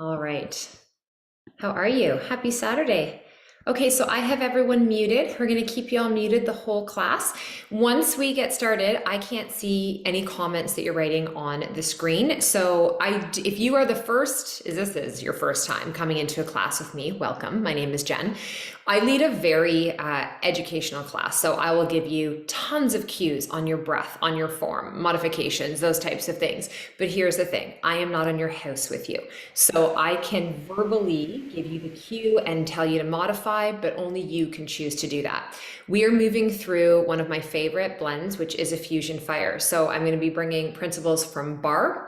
All right. How are you? Happy Saturday. Okay, so I have everyone muted. We're going to keep you all muted the whole class. Once we get started, I can't see any comments that you're writing on the screen. So if you are the first, this is your first time coming into a class with me, welcome. My name is Jen. I lead a very educational class, so I will give you tons of cues on your breath, on your form, modifications, those types of things. But here's the thing, I am not in your house with you. So I can verbally give you the cue and tell you to modify, but only you can choose to do that. We are moving through one of my favorite blends, which is a fusion fire. So I'm going to be bringing principles from barre,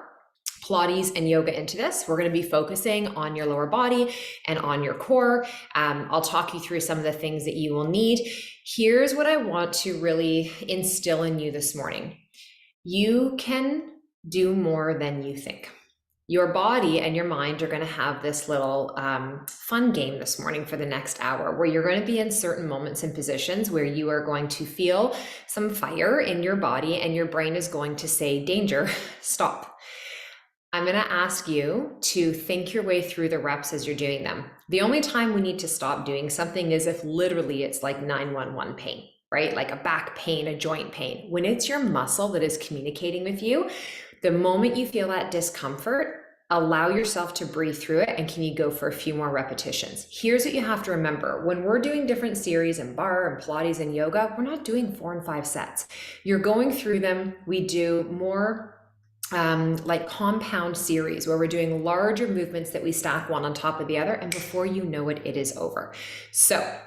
Pilates, and yoga into this. We're going to be focusing on your lower body and on your core. I'll talk you through some of the things that you will need. Here's what I want to really instill in you this morning. You can do more than you think. Your body and your mind are going to have this little fun game this morning for the next hour where you're going to be in certain moments and positions where you are going to feel some fire in your body and your brain is going to say, danger, stop. I'm going to ask you to think your way through the reps as you're doing them. The only time we need to stop doing something is if literally it's like 911 pain, right? Like a back pain, a joint pain. When it's your muscle that is communicating with you, the moment you feel that discomfort, allow yourself to breathe through it, and can you go for a few more repetitions? Here's what you have to remember. When we're doing different series in barre and Pilates and yoga, we're not doing 4 and 5 sets. You're going through them. We do more like compound series where we're doing larger movements that we stack one on top of the other, and before you know it, it is over. So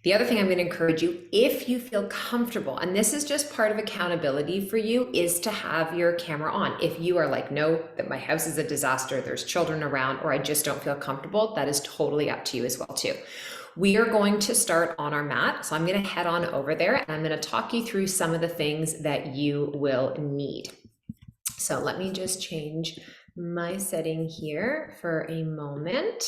the other thing I'm going to encourage you, if you feel comfortable, and this is just part of accountability for you, is to have your camera on. If you are like, no, that my house is a disaster, there's children around, or I just don't feel comfortable, that is totally up to you as well too. We are going to start on our mat. So I'm going to head on over there and I'm going to talk you through some of the things that you will need. So let me just change my setting here for a moment.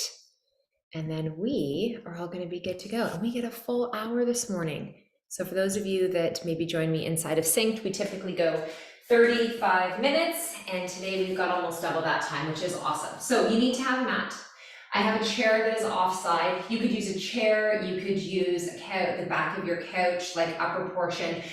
And then we are all going to be good to go. And we get a full hour this morning. So for those of you that maybe join me inside of Synced, we typically go 35 minutes. And today we've got almost double that time, which is awesome. So you need to have a mat. I have a chair that is offside. You could use a chair, you could use a couch, the back of your couch, like upper portion.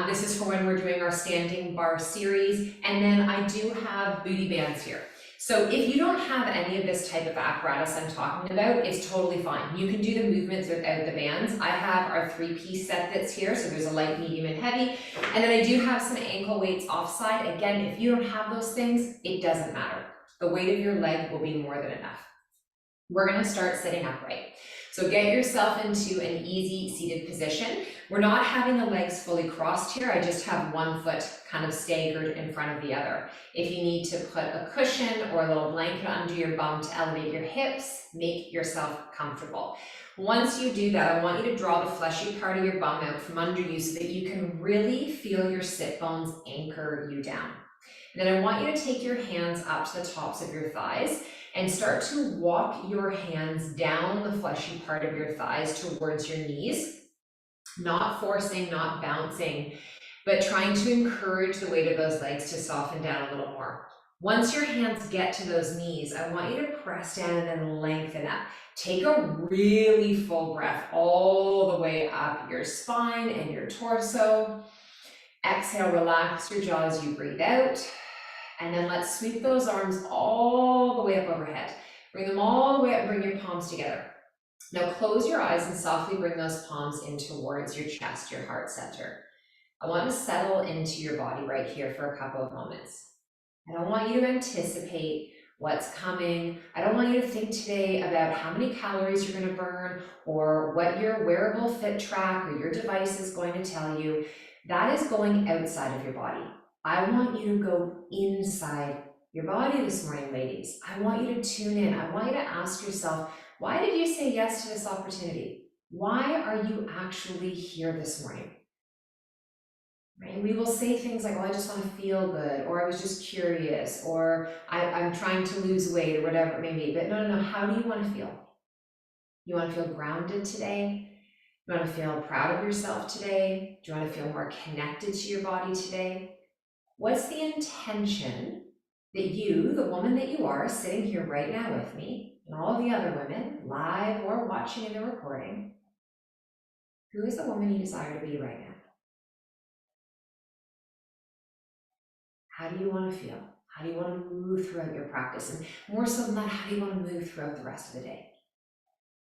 This is for when we're doing our standing barre series. And then I do have booty bands here. So if you don't have any of this type of apparatus I'm talking about, it's totally fine. You can do the movements without the bands. I have our 3-piece set that's here. So there's a light, medium, and heavy. And then I do have some ankle weights offside. Again, if you don't have those things, it doesn't matter. The weight of your leg will be more than enough. We're going to start sitting upright. So get yourself into an easy seated position. We're not having the legs fully crossed here. I just have one foot kind of staggered in front of the other. If you need to put a cushion or a little blanket under your bum to elevate your hips, make yourself comfortable. Once you do that, I want you to draw the fleshy part of your bum out from under you so that you can really feel your sit bones anchor you down. And then I want you to take your hands up to the tops of your thighs and start to walk your hands down the fleshy part of your thighs towards your knees, not forcing, not bouncing, but trying to encourage the weight of those legs to soften down a little more. Once your hands get to those knees, I want you to press down and then lengthen up. Take a really full breath all the way up your spine and your torso. Exhale, relax your jaw as you breathe out. And then let's sweep those arms all the way up overhead. Bring them all the way up and bring your palms together. Now close your eyes and softly bring those palms in towards your chest, your heart center. I want to settle into your body right here for a couple of moments. I don't want you to anticipate what's coming. I don't want you to think today about how many calories you're going to burn or what your wearable fit track or your device is going to tell you. That is going outside of your body. I want you to go inside your body this morning, ladies. I want you to tune in. I want you to ask yourself, why did you say yes to this opportunity? Why are you actually here this morning? Right? We will say things like, oh, I just want to feel good, or I was just curious, or I'm trying to lose weight, or whatever it may be. But no, how do you want to feel? You want to feel grounded today? You want to feel proud of yourself today? Do you want to feel more connected to your body today? What's the intention that you, the woman that you are, sitting here right now with me, and all of the other women, live or watching in the recording, who is the woman you desire to be right now? How do you want to feel? How do you want to move throughout your practice? And more so than that, how do you want to move throughout the rest of the day?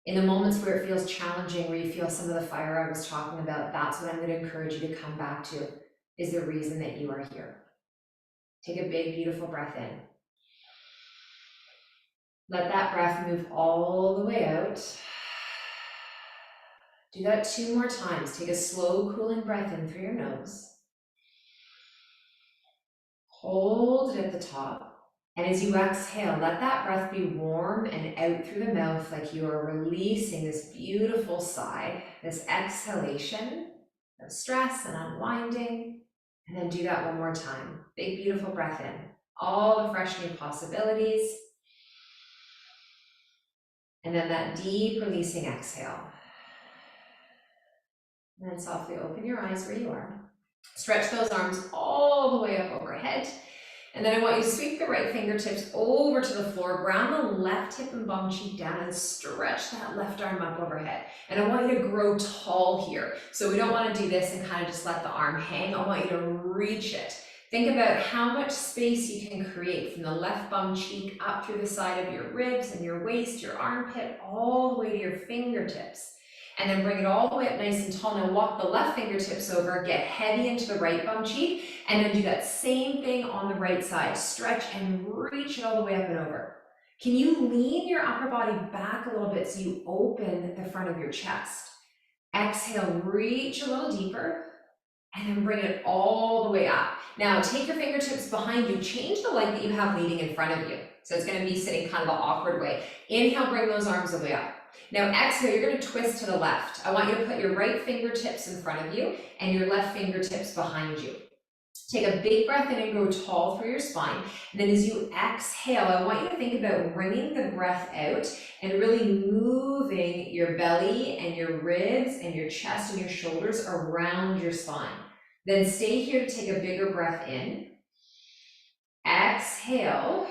In the moments where it feels challenging, where you feel some of the fire I was talking about, that's what I'm going to encourage you to come back to, is the reason that you are here. Take a big, beautiful breath in. Let that breath move all the way out. Do that 2 more times. Take a slow, cooling breath in through your nose. Hold it at the top. And as you exhale, let that breath be warm and out through the mouth like you are releasing this beautiful sigh, this exhalation of stress and unwinding. And then do that 1 more time. Big, beautiful breath in. All the fresh new possibilities. And then that deep releasing exhale. And then softly open your eyes where you are. Stretch those arms all the way up overhead. And then I want you to sweep the right fingertips over to the floor, ground the left hip and bum cheek down, and stretch that left arm up overhead. And I want you to grow tall here. So we don't want to do this and kind of just let the arm hang. I want you to reach it. Think about how much space you can create from the left bum cheek up through the side of your ribs and your waist, your armpit, all the way to your fingertips. And then bring it all the way up nice and tall. Now walk the left fingertips over, get heavy into the right bum cheek, and then do that same thing on the right side. Stretch and reach it all the way up and over. Can you lean your upper body back a little bit so you open the front of your chest? Exhale, reach a little deeper, and then bring it all the way up. Now take your fingertips behind you, change the leg that you have leaning in front of you. So it's gonna be sitting kind of an awkward way. Inhale, bring those arms all the way up. Now exhale, you're going to twist to the left. I want you to put your right fingertips in front of you and your left fingertips behind you. Take a big breath in and go tall through your spine. And then as you exhale, I want you to think about bringing the breath out and really moving your belly and your ribs and your chest and your shoulders around your spine. Then stay here to take a bigger breath in. Exhale.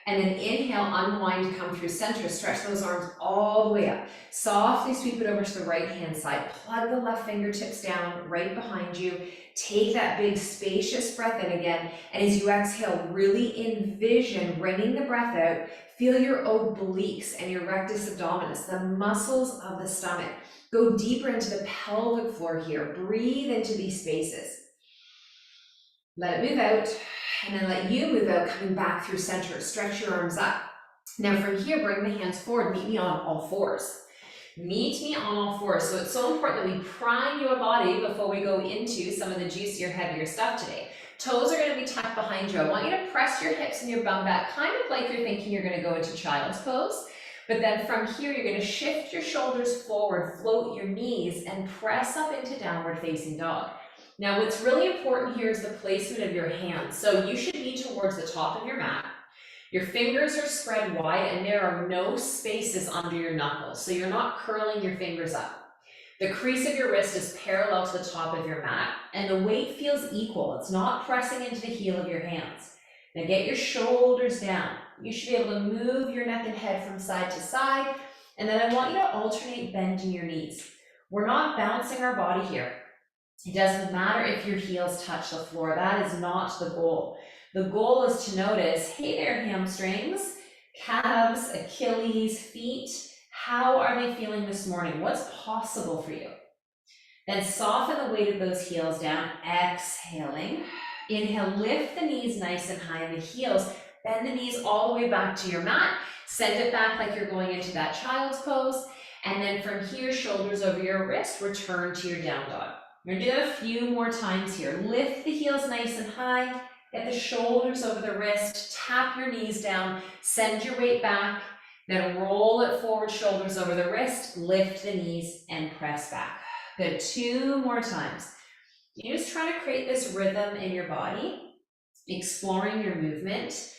And then inhale, unwind, come through center, stretch those arms all the way up. Softly sweep it over to the right hand side. Plug the left fingertips down right behind you. Take that big spacious breath in again. And as you exhale, really envision bringing the breath out. Feel your obliques and your rectus abdominis, the muscles of the stomach. Go deeper into the pelvic floor here. Breathe into these spaces. Let it move out. And then let you move out, coming back through center. Stretch your arms up. Now from here, bring the hands forward. Meet me on all fours. Meet me on all fours. So it's so important that we prime your body before we go into some of the juicier, heavier stuff today. Toes are going to be tucked behind you. I want you to press your hips and your bum back, kind of like you're thinking you're going to go into child's pose. But then from here, you're going to shift your shoulders forward, float your knees, and press up into downward facing dog. Now, what's really important here is the placement of your hands. So you should be towards the top of your mat. Your fingers are spread wide and there are no spaces under your knuckles. So you're not curling your fingers up. The crease of your wrist is parallel to the top of your mat and the weight feels equal. It's not pressing into the heel of your hands. Now get your shoulders down. You should be able to move your neck and head from side to side. And then I want you to alternate bending your knees. We're not bouncing our body here. It doesn't matter if your heels touch the floor. That is not the goal. The goal is to notice, hey there, hamstrings, calves, Achilles, feet. How are they feeling this morning? What's possible for you? Then soften the weight of those heels down, exhaling. Inhale, lift the knees nice and high in the heels. Bend the knees all the way back to your mat. Send it back like you're going into that child's pose. And then from here, shoulders over your wrist, return to your down dog. We're going to do it a few more times here. Lift the heels nice and high. Get the shoulders over the wrist. Tap your knees down. Send your weight back. Then roll it forward, shoulders over the wrist. Lift the knees and press back. Good. 2 more times. You're just trying to create this rhythm in your body, exploring your movement,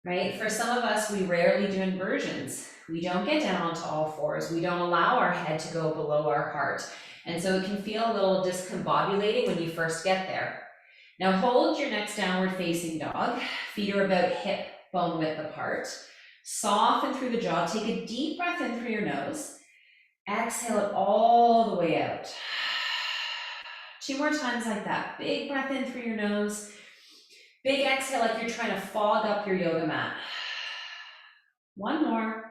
right? For some of us, we rarely do inversions. We don't get down onto all fours. We don't allow our head to go below our heart. And so it can feel a little discombobulating when you first get there. Now hold your next downward facing dog. Feet are about hip bone width apart. Soften through the jaw. Take a deep breath in through your nose. Exhale it all the way out. 2 more times like that. Big breath in through your nose. Big exhale like you're trying to fog up your yoga mat. 1 more.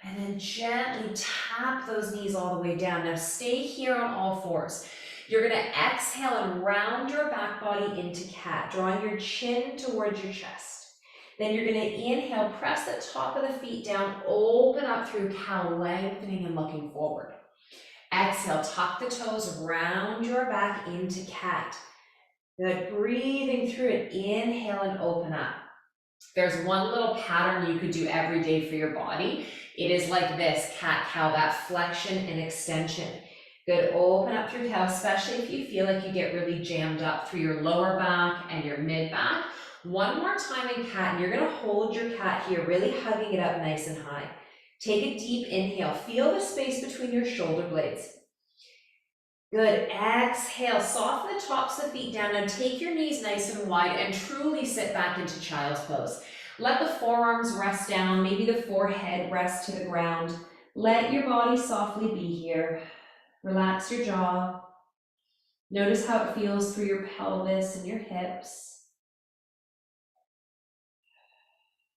And then gently tap those knees all the way down. Now stay here on all fours. You're gonna exhale and round your back body into cat, drawing your chin towards your chest. Then you're gonna inhale, press the top of the feet down, open up through cow, lengthening and looking forward. Exhale, tuck the toes, round your back into cat. Good, breathing through it, inhale and open up. There's one little pattern you could do every day for your body. It is like this, cat-cow, that flexion and extension. Good, open up through cow, especially if you feel like you get really jammed up through your lower back and your mid back. 1 more time in cat, and you're gonna hold your cat here, really hugging it up nice and high. Take a deep inhale, feel the space between your shoulder blades. Good, exhale, soften the tops of the feet down. Now take your knees nice and wide and truly sit back into child's pose. Let the forearms rest down, maybe the forehead rest to the ground. Let your body softly be here. Relax your jaw. Notice how it feels through your pelvis and your hips.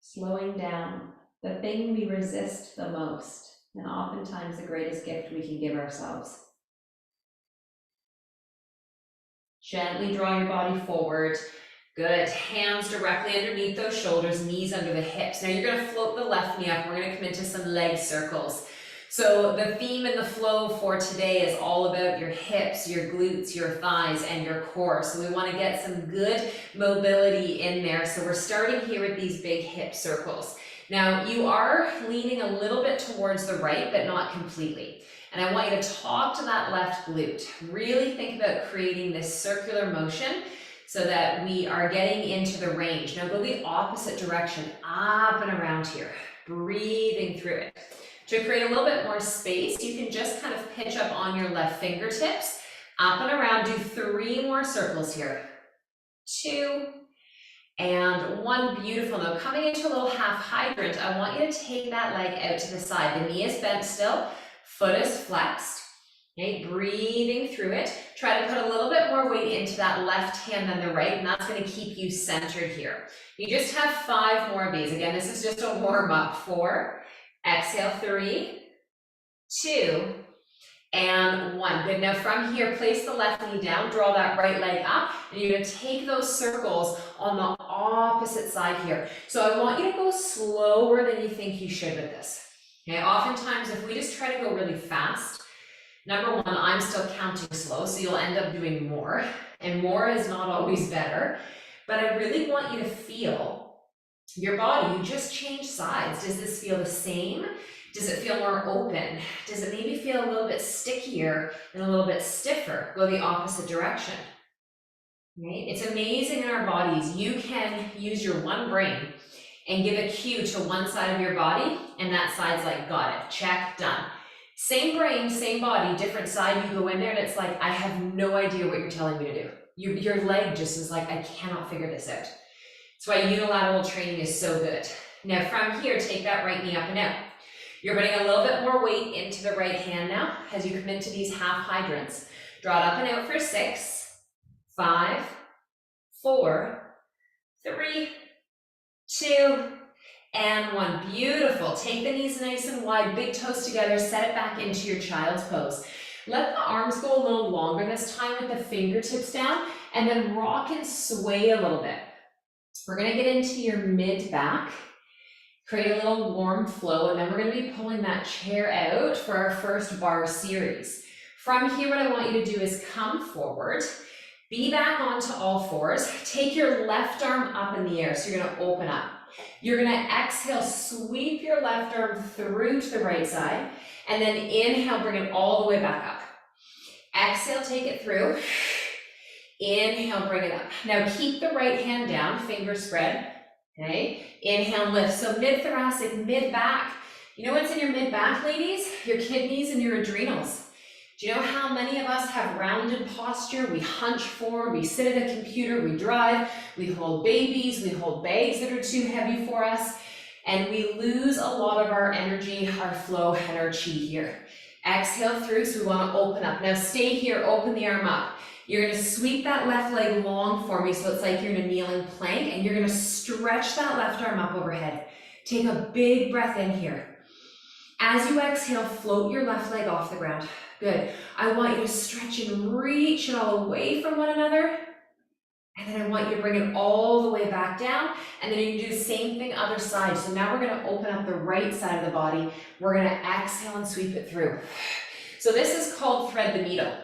Slowing down, the thing we resist the most, and oftentimes the greatest gift we can give ourselves. Gently draw your body forward. Good, hands directly underneath those shoulders, knees under the hips. Now you're gonna float the left knee up. We're gonna come into some leg circles. So the theme and the flow for today is all about your hips, your glutes, your thighs, and your core. So we wanna get some good mobility in there. So we're starting here with these big hip circles. Now you are leaning a little bit towards the right, but not completely. And I want you to talk to that left glute. Really think about creating this circular motion so that we are getting into the range. Now go the opposite direction, up and around here, breathing through it. To create a little bit more space, you can just kind of pinch up on your left fingertips, up and around. Do 3 more circles here. 2 and 1. Beautiful. Now coming into a little half hydrant, I want you to take that leg out to the side. The knee is bent still. Foot is flexed, okay, breathing through it. Try to put a little bit more weight into that left hand than the right, and that's gonna keep you centered here. You just have 5 more of these. Again, this is just a warm up. 4, exhale, 3, 2, and 1. Good, now from here, place the left knee down, draw that right leg up, and you're gonna take those circles on the opposite side here. So I want you to go slower than you think you should with this. Okay, oftentimes if we just try to go really fast, number 1, I'm still counting slow, so you'll end up doing more, and more is not always better, but I really want you to feel your body. You just change sides. Does this feel the same? Does it feel more open? Does it maybe feel a little bit stickier and a little bit stiffer? Go the opposite direction. Okay? It's amazing in our bodies. You can use your one brain and give a cue to one side of your body, and that side's like, got it, check, done. Same brain, same body, different side, you go in there and it's like, I have no idea what you're telling me to do. Your leg just is like, I cannot figure this out. That's why unilateral training is so good. Now from here, take that right knee up and out. You're putting a little bit more weight into the right hand now as you come into these half hydrants. Draw it up and out for 6, 5, 4, 3, 2, and 1. Beautiful. Take the knees nice and wide, big toes together, set it back into your child's pose. Let the arms go a little longer this time with the fingertips down, and then rock and sway a little bit. We're going to get into your mid back, create a little warm flow, and then we're going to be pulling that chair out for our first bar series. From here, what I want you to do is come forward, be back onto all fours, take your left arm up in the air, so you're going to open up. You're going to exhale, sweep your left arm through to the right side, and then inhale, bring it all the way back up. Exhale, take it through. Inhale, bring it up. Now keep the right hand down, fingers spread. Okay, inhale, lift. So mid-thoracic, mid-back. You know what's in your mid-back, ladies? Your kidneys and your adrenals. Do you know how many of us have rounded posture? We hunch forward, we sit at a computer, we drive, we hold babies, we hold bags that are too heavy for us, and we lose a lot of our energy, our flow, and our chi here. Exhale through, so we want to open up. Now stay here, open the arm up. You're going to sweep that left leg long for me, so it's like you're in a kneeling plank, and you're going to stretch that left arm up overhead. Take a big breath in here. As you exhale, float your left leg off the ground. Good. I want you to stretch and reach it all away from one another. And then I want you to bring it all the way back down. And then you can do the same thing other side. So now we're going to open up the right side of the body. We're going to exhale and sweep it through. So this is called thread the needle.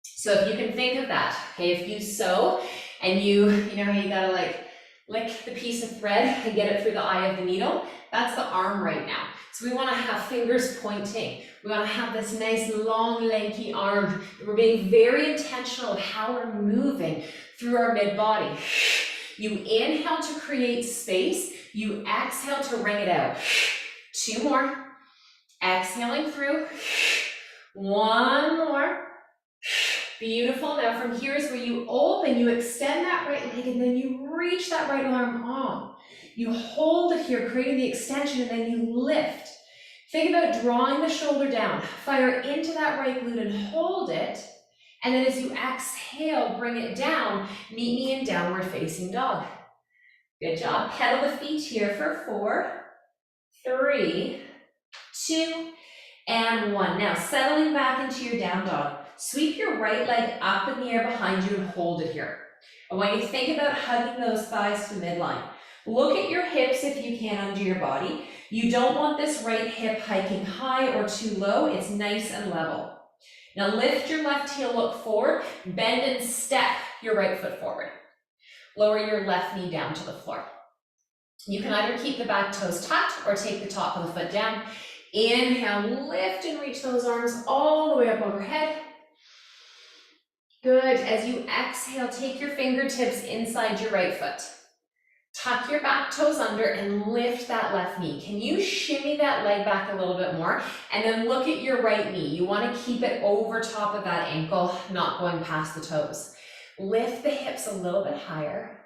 So if you can think of that, okay, if you sew and you know how you gotta like lick the piece of thread and get it through the eye of the needle, that's the arm right now. So we want to have fingers pointing. We want to have this nice long lanky arm. We're being very intentional of how we're moving through our mid body. You inhale to create space. You exhale to wring it out. 2 more. Exhaling through. 1 more. Beautiful. Now from here is where you open, you extend that right leg, and then you reach that right arm on. You hold it here, creating the extension, and then you lift. Think about drawing the shoulder down. Fire into that right glute and hold it. And then as you exhale, bring it down. Meet me in downward facing dog. Good job. Pedal the feet here for 4, 3, 2, and 1. Now settling back into your down dog. Sweep your right leg up in the air behind you and hold it here. I want you to think about hugging those thighs to midline. Look at your hips if you can under your body. You don't want this right hip hiking high or too low. It's nice and level. Now lift your left heel, look forward, bend and step your right foot forward. Lower your left knee down to the floor. You can either keep the back toes tucked or take the top of the foot down. Inhale, lift and reach those arms all the way up overhead. Good. As you exhale, take your fingertips inside your right foot. Tuck your back toes under and lift that left knee. Can you shimmy that leg back a little bit more? And then look at your right knee. You want to keep it over top of that ankle, not going past the toes. Lift the hips a little bit higher.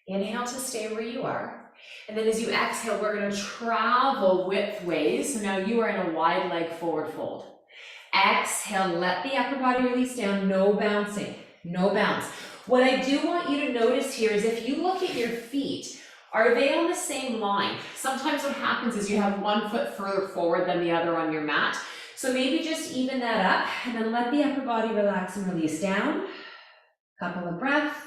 Inhale to stay where you are. And then as you exhale, we're going to travel widthways. So now you are in a wide leg forward fold. Exhale, let the upper body release down, no bouncing, no bounce. What I do want you to notice here is if you look at your feet, are they on the same line? Sometimes what happens is you have one foot further forward than the other on your mat. So maybe just even that up and then let the upper body relax and release down. Couple of breaths.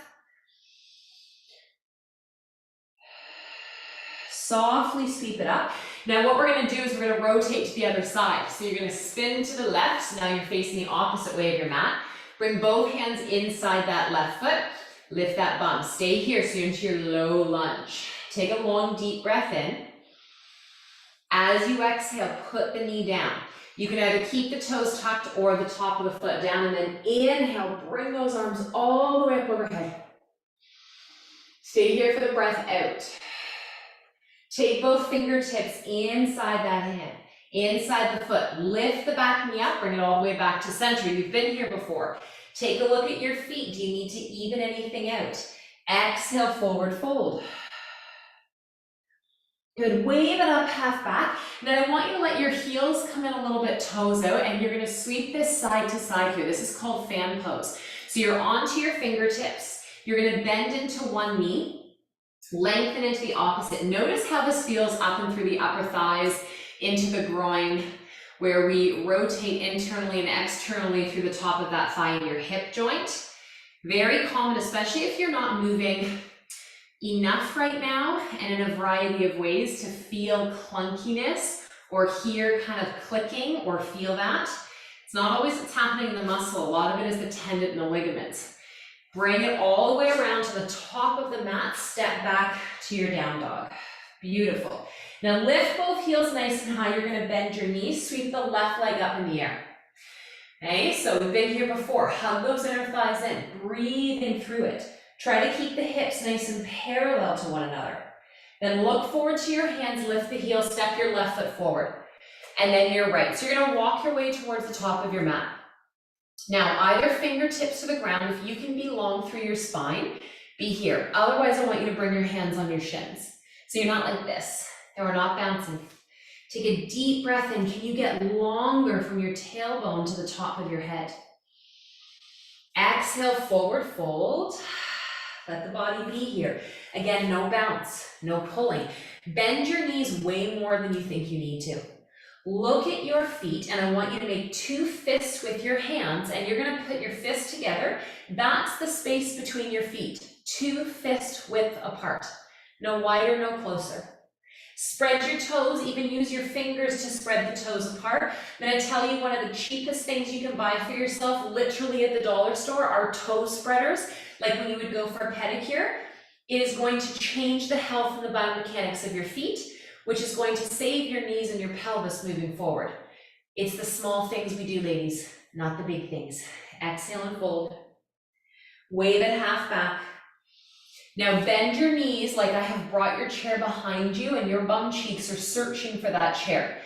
Softly sweep it up. Now what we're going to do is we're going to rotate to the other side. So you're going to spin to the left. So now you're facing the opposite way of your mat. Bring both hands inside that left foot. Lift that bum. Stay here so you're into your low lunge. Take a long deep breath in. As you exhale, put the knee down. You can either keep the toes tucked or the top of the foot down, and then inhale, bring those arms all the way up overhead. Stay here for the breath out. Take both fingertips inside that hand, inside the foot. Lift the back knee up, bring it all the way back to center. You've been here before. Take a look at your feet. Do you need to even anything out? Exhale, forward fold. Good, wave it up, half back. Then I want you to let your heels come in a little bit, toes out, and you're gonna sweep this side to side here. This is called fan pose. So you're onto your fingertips. You're gonna bend into one knee. Lengthen into the opposite. Notice how this feels up and through the upper thighs, into the groin, where we rotate internally and externally through the top of that thigh in your hip joint. Very common, especially if you're not moving enough right now and in a variety of ways to feel clunkiness or hear kind of clicking or feel that. It's not always what's happening in the muscle. A lot of it is the tendon and the ligaments. Bring it all the way around to the top of the mat. Step back to your down dog. Beautiful. Now lift both heels nice and high. You're going to bend your knees. Sweep the left leg up in the air. Okay, so we've been here before. Hug those inner thighs in. Breathing through it. Try to keep the hips nice and parallel to one another. Then look forward to your hands. Lift the heels. Step your left foot forward. And then your right. So you're going to walk your way towards the top of your mat. Now, either fingertips to the ground. If you can be long through your spine, be here. Otherwise, I want you to bring your hands on your shins. So you're not like this, and we're not bouncing. Take a deep breath in. Can you get longer from your tailbone to the top of your head? Exhale, forward fold. Let the body be here. Again, no bounce, no pulling. Bend your knees way more than you think you need to. Look at your feet, and I want you to make 2 fists with your hands, and you're gonna put your fists together. That's the space between your feet. 2 fist width apart. No wider, no closer. Spread your toes, even use your fingers to spread the toes apart. I'm gonna tell you one of the cheapest things you can buy for yourself, literally at the dollar store, are toe spreaders, like when you would go for a pedicure. It is going to change the health and the biomechanics of your feet, which is going to save your knees and your pelvis moving forward. It's the small things we do, ladies, not the big things. Exhale and fold. Wave it half back. Now bend your knees like I have brought your chair behind you, and your bum cheeks are searching for that chair.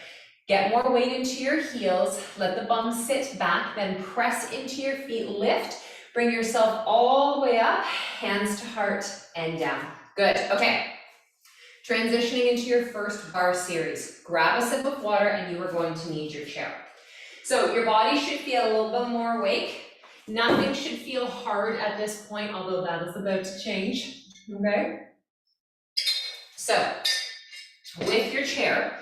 Get more weight into your heels. Let the bum sit back, then press into your feet, lift. Bring yourself all the way up, hands to heart and down. Good, okay. Transitioning into your first bar series. Grab a sip of water and you are going to need your chair. So your body should feel a little bit more awake. Nothing should feel hard at this point, although that is about to change, okay? So, with your chair,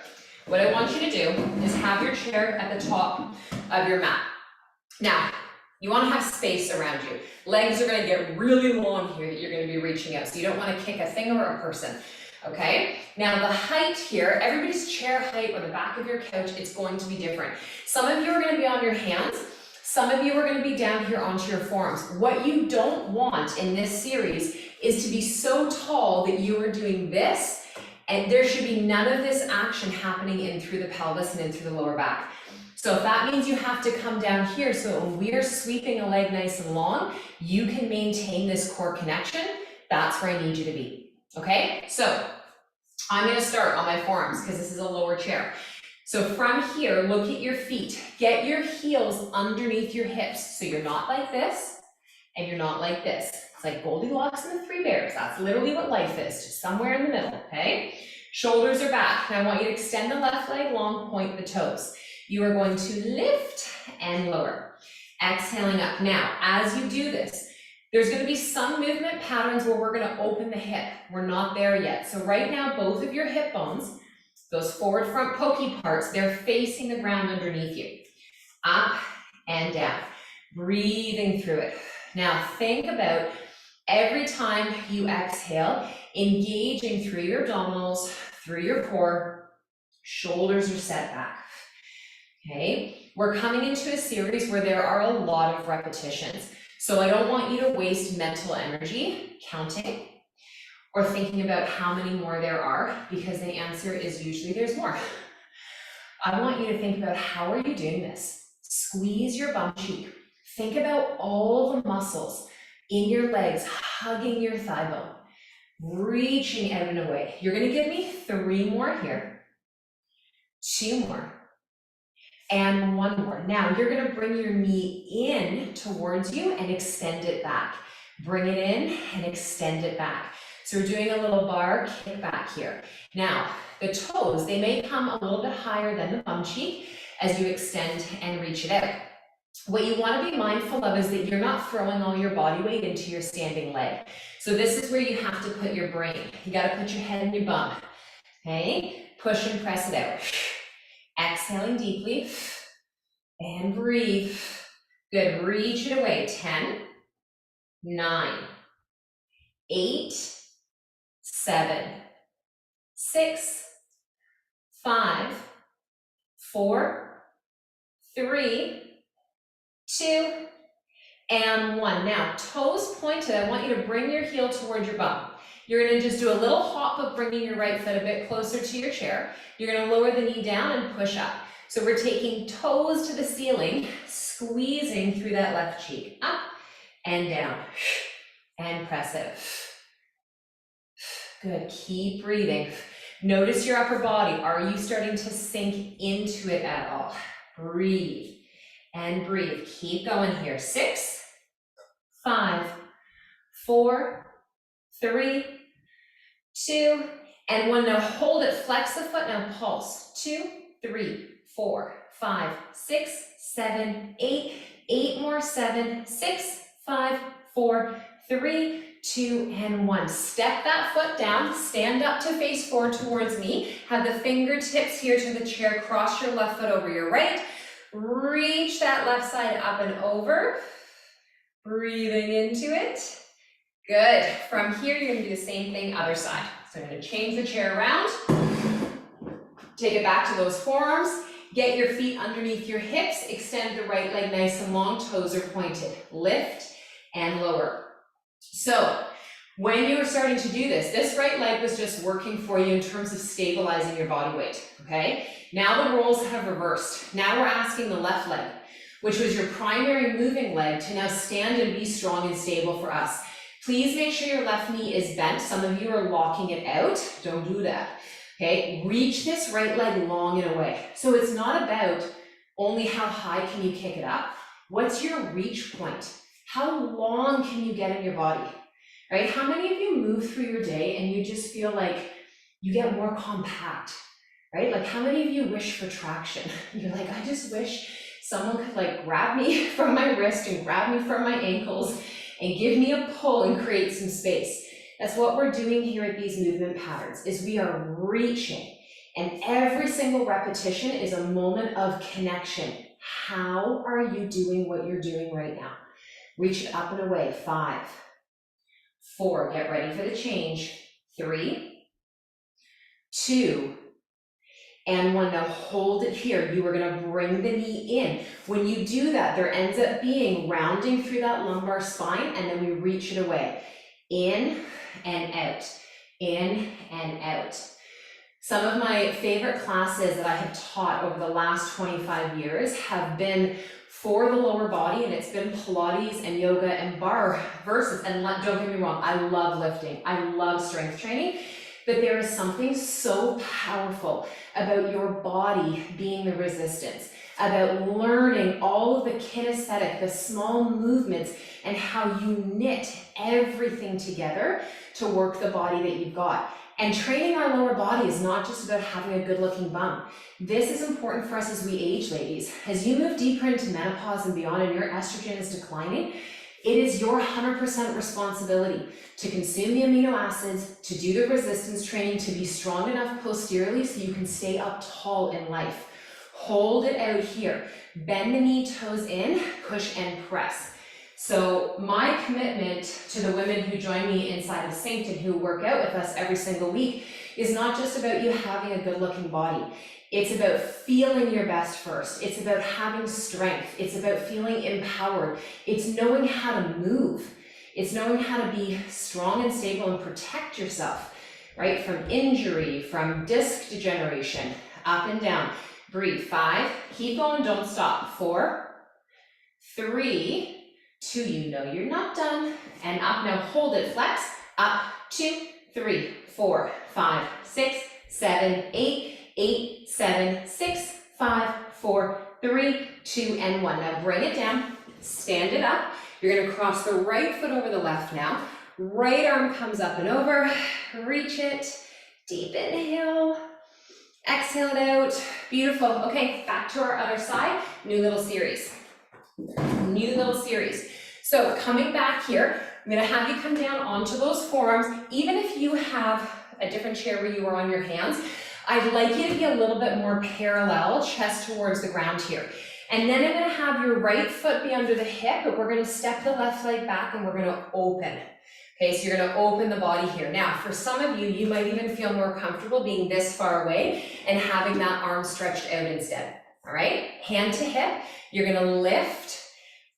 what I want you to do is have your chair at the top of your mat. Now, you want to have space around you. Legs are going to get really long here that you're going to be reaching out, so you don't want to kick a thing or a person, okay? Now, the height here, everybody's chair height or the back of your couch, it's going to be different. Some of you are going to be on your hands. Some of you are going to be down here onto your forearms. What you don't want in this series is to be so tall that you are doing this, and there should be none of this action happening in through the pelvis and in through the lower back. So if that means you have to come down here, so when we're sweeping a leg nice and long, you can maintain this core connection, that's where I need you to be, okay? So I'm going to start on my forearms because this is a lower chair. So from here, look at your feet. Get your heels underneath your hips. So you're not like this, and you're not like this. It's like Goldilocks and the Three Bears. That's literally what life is, just somewhere in the middle, okay? Shoulders are back. Now I want you to extend the left leg long, point the toes. You are going to lift and lower. Exhaling up. Now, as you do this, there's going to be some movement patterns where we're going to open the hip. We're not there yet. So right now, both of your hip bones, those forward front pokey parts, they're facing the ground underneath you. Up and down. Breathing through it. Now think about every time you exhale, engaging through your abdominals, through your core, shoulders are set back. Okay, we're coming into a series where there are a lot of repetitions. So I don't want you to waste mental energy counting or thinking about how many more there are, because the answer is usually there's more. I want you to think about how are you doing this? Squeeze your bum cheek. Think about all the muscles in your legs hugging your thigh bone, reaching out and away. You're gonna give me 3 more here, 2 more, and 1 more. Now you're gonna bring your knee in towards you and extend it back. Bring it in and extend it back. So we're doing a little bar kick back here. Now, the toes, they may come a little bit higher than the bum cheek as you extend and reach it out. What you want to be mindful of is that you're not throwing all your body weight into your standing leg. So this is where you have to put your brain. You got to put your head in your bum. Okay? Push and press it out. Exhaling deeply. And breathe. Good. Reach it away. 10, 9, 8, 7, 6, 5, 4, 3, 2, and 1. Now, toes pointed. I want you to bring your heel towards your bum. You're going to just do a little hop of bringing your right foot a bit closer to your chair. You're going to lower the knee down and push up. So we're taking toes to the ceiling, squeezing through that left cheek. Up and down. And press it. Good. Keep breathing. Notice your upper body. Are you starting to sink into it at all? Breathe. and breathe. Keep going here. 6, 5, 4, 3, 2, and 1. Now hold it, flex the foot, now pulse. 2, 3, 4, 5, 6, 7, 8, 8 more, 7, 6, 5, 4, 3, 2, and 1. Step that foot down, stand up to face forward towards me. Have the fingertips here to the chair, cross your left foot over your right. Reach that left side up and over. Breathing into it. Good. From here, you're gonna do the same thing, other side. So I'm gonna change the chair around. Take it back to those forearms. Get your feet underneath your hips. Extend the right leg nice and long, toes are pointed. Lift and lower. So when you were starting to do this, this right leg was just working for you in terms of stabilizing your body weight, okay? Now the roles have reversed. Now we're asking the left leg, which was your primary moving leg, to now stand and be strong and stable for us. Please make sure your left knee is bent. Some of you are locking it out. Don't do that, okay? Reach this right leg long and away. So it's not about only how high can you kick it up. What's your reach point? How long can you get in your body, right? How many of you move through your day and you just feel like you get more compact, right? Like how many of you wish for traction? You're like, I just wish someone could like grab me from my wrist and grab me from my ankles and give me a pull and create some space. That's what we're doing here at these movement patterns, is we are reaching, and every single repetition is a moment of connection. How are you doing what you're doing right now? Reach it up and away. 5, 4, get ready for the change. 3, 2, and 1. Now hold it here. You are gonna bring the knee in. When you do that, there ends up being rounding through that lumbar spine, and then we reach it away. In and out, in and out. Some of my favorite classes that I have taught over the last 25 years have been for the lower body, and it's been Pilates and yoga and bar versus, and don't get me wrong, I love lifting, I love strength training, but there is something so powerful about your body being the resistance, about learning all of the kinesthetic, the small movements, and how you knit everything together to work the body that you've got. And training our lower body is not just about having a good looking bum. This is important for us as we age, ladies. As you move deeper into menopause and beyond and your estrogen is declining, it is your 100% responsibility to consume the amino acids, to do the resistance training, to be strong enough posteriorly so you can stay up tall in life. Hold it out here. Bend the knee, toes in, push and press. So my commitment to the women who join me inside of Synced and who work out with us every single week is not just about you having a good looking body. It's about feeling your best first. It's about having strength. It's about feeling empowered. It's knowing how to move. It's knowing how to be strong and stable and protect yourself, right? From injury, from disc degeneration, up and down. Breathe. 5, keep going, don't stop. 4, 3, 2, you know you're not done, and up. Now hold it, flex, up, 2, 3, 4, 5, 6, 7, 8, 8, 7, 6, 5, 4, 3, 2, and 1. Now bring it down, stand it up. You're gonna cross the right foot over the left now. Right arm comes up and over, reach it, deep inhale, exhale it out, beautiful. Okay, back to our other side, new little series. New little series. So coming back here, I'm gonna have you come down onto those forearms. Even if you have a different chair where you are on your hands, I'd like you to be a little bit more parallel, chest towards the ground here. And then I'm gonna have your right foot be under the hip, but we're gonna step the left leg back and we're gonna open. Okay, so you're gonna open the body here. Now, for some of you, you might even feel more comfortable being this far away and having that arm stretched out instead. All right, hand to hip, you're gonna lift,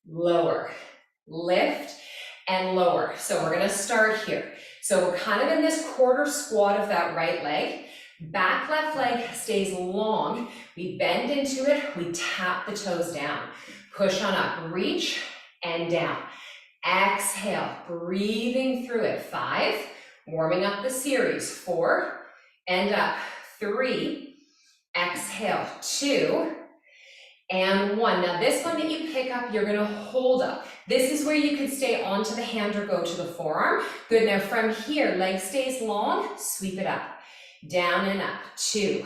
lower, lift, and lower. So we're gonna start here. So we're kind of in this quarter squat of that right leg. Back left leg stays long. We bend into it, we tap the toes down. Push on up, reach, and down. Exhale, breathing through it. 5, warming up the series. 4, and up. 3, exhale. 2, and 1. Now this one that you pick up, you're gonna hold up. This is where you could stay onto the hand or go to the forearm. Good, now from here, leg stays long, sweep it up. Down and up, 2.